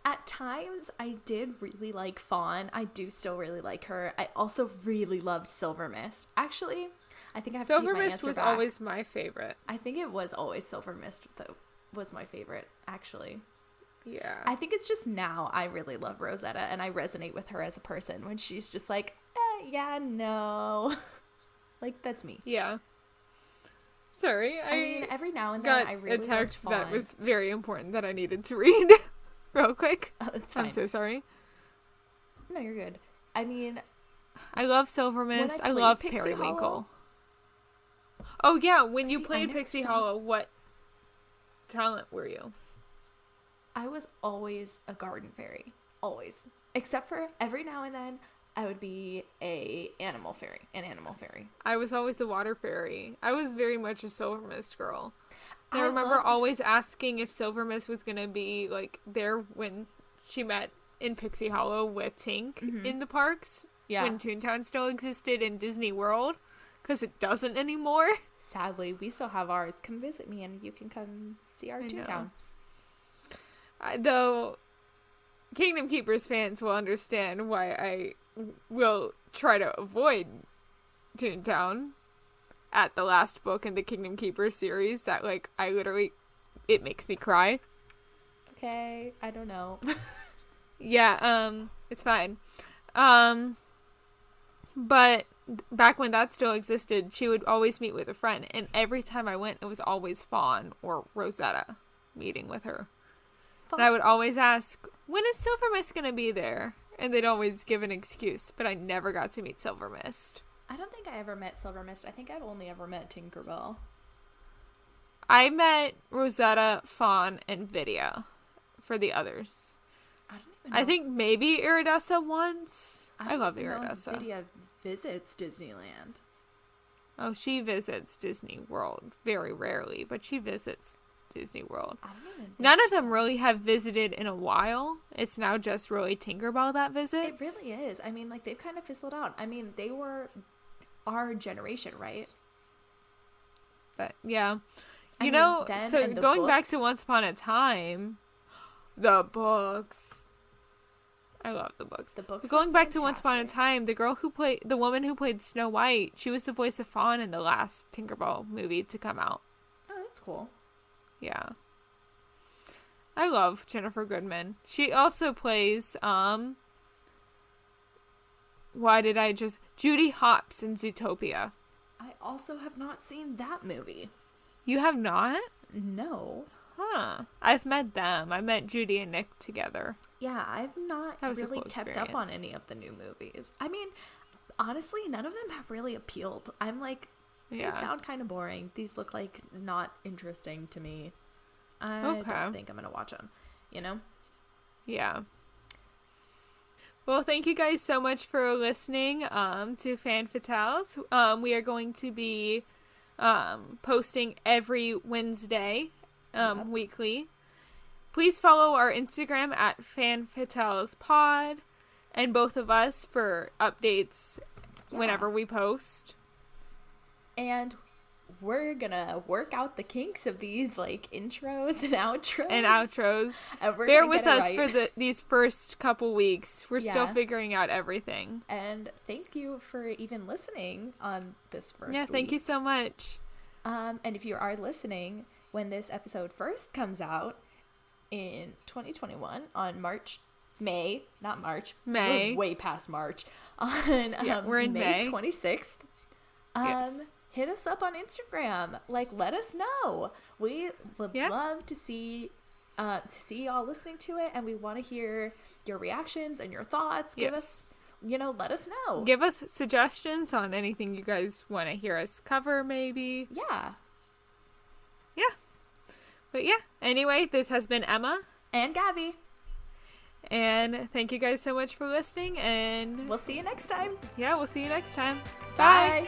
At times, I did really like Fawn. I do still really like her. I also really loved Silver Mist. Actually, I think I have to Silver keep my Mist answer was back. always my favorite. I think it was always Silver Mist that was my favorite, actually. Yeah. I think it's just now I really love Rosetta, and I resonate with her as a person when she's just like, yeah, no. Like, that's me. Yeah. Sorry, I mean, every now and then I really a text loved Fawn. that was very important that I needed to read real quick. Oh, it's fine. I'm so sorry. No, you're good. I mean, I love Silver Mist. I love Periwinkle. Oh yeah, when you played Pixie Hollow, what talent were you? I was always a garden fairy. Always. Except for every now and then I would be an animal fairy. I was always a water fairy. I was very much a Silver Mist girl. I remember always asking if Silver Mist was going to be like there when she met in Pixie Hollow with Tink in the parks. Yeah. When Toontown still existed in Disney World. Because it doesn't anymore. Sadly, we still have ours. Come visit me and you can come see our Toontown. Though Kingdom Keepers fans will understand why I will try to avoid Toontown at the last book in the Kingdom Keepers series that, like, it makes me cry. Okay, I don't know. Yeah, it's fine. But back when that still existed, she would always meet with a friend, and every time I went, it was always Fawn or Rosetta meeting with her. Fawn. And I would always ask, when is Silver Mist gonna be there? And they'd always give an excuse, but I never got to meet Silver Mist. I don't think I ever met Silver Mist. I think I've only ever met Tinkerbell. I met Rosetta, Fawn, and Vidya for the others. I don't even know. I think maybe Iridessa once. I love Iridessa. Vidya visits Disneyland. Oh, she visits Disney World very rarely, but she visits Disney World. None of them really have visited in a while. It's now just really Tinkerbell that visits. It really is. I mean, like, they've kind of fizzled out. I mean, they were our generation, right? But yeah. You know, so going back to Once Upon a Time, the books. I love the books. The books. Going were back to Once Upon a fantastic. Time, the woman who played Snow White, she was the voice of Fawn in the last Tinkerbell movie to come out. Oh, that's cool. Yeah. I love Jennifer Goodman. She also plays, Judy Hopps in Zootopia. I also have not seen that movie. You have not? No. Huh. I've met them. I met Judy and Nick together. Yeah, I've not That was a really cool kept up on experience. any of the new movies. I mean, honestly, none of them have really appealed. I'm like, these Yeah. sound kind of boring. These look like not interesting to me. I Okay. don't think I'm going to watch them, you know? Yeah. Well, thank you guys so much for listening to Fan Fatales. We are going to be posting every Wednesday weekly. Please follow our Instagram at FanFatalesPod and both of us for updates whenever we post. And we're gonna work out the kinks of these like intros and outros. And we're Bear gonna with get it us right. for these first couple weeks. We're still Yeah. figuring out everything. And thank you for even listening on this first Yeah, thank you week. so much. And if you are listening when this episode first comes out in 2021 on May. We're way past March. On we're in May. 26th. Yes. Hit us up on Instagram. Like, let us know. We would love to see y'all listening to it, and we want to hear your reactions and your thoughts. Give us, let us know. Give us suggestions on anything you guys want to hear us cover, maybe. Yeah. But yeah, anyway, this has been Emma. And Gaby. And thank you guys so much for listening. And We'll see you next time. yeah, we'll see you next time. Bye.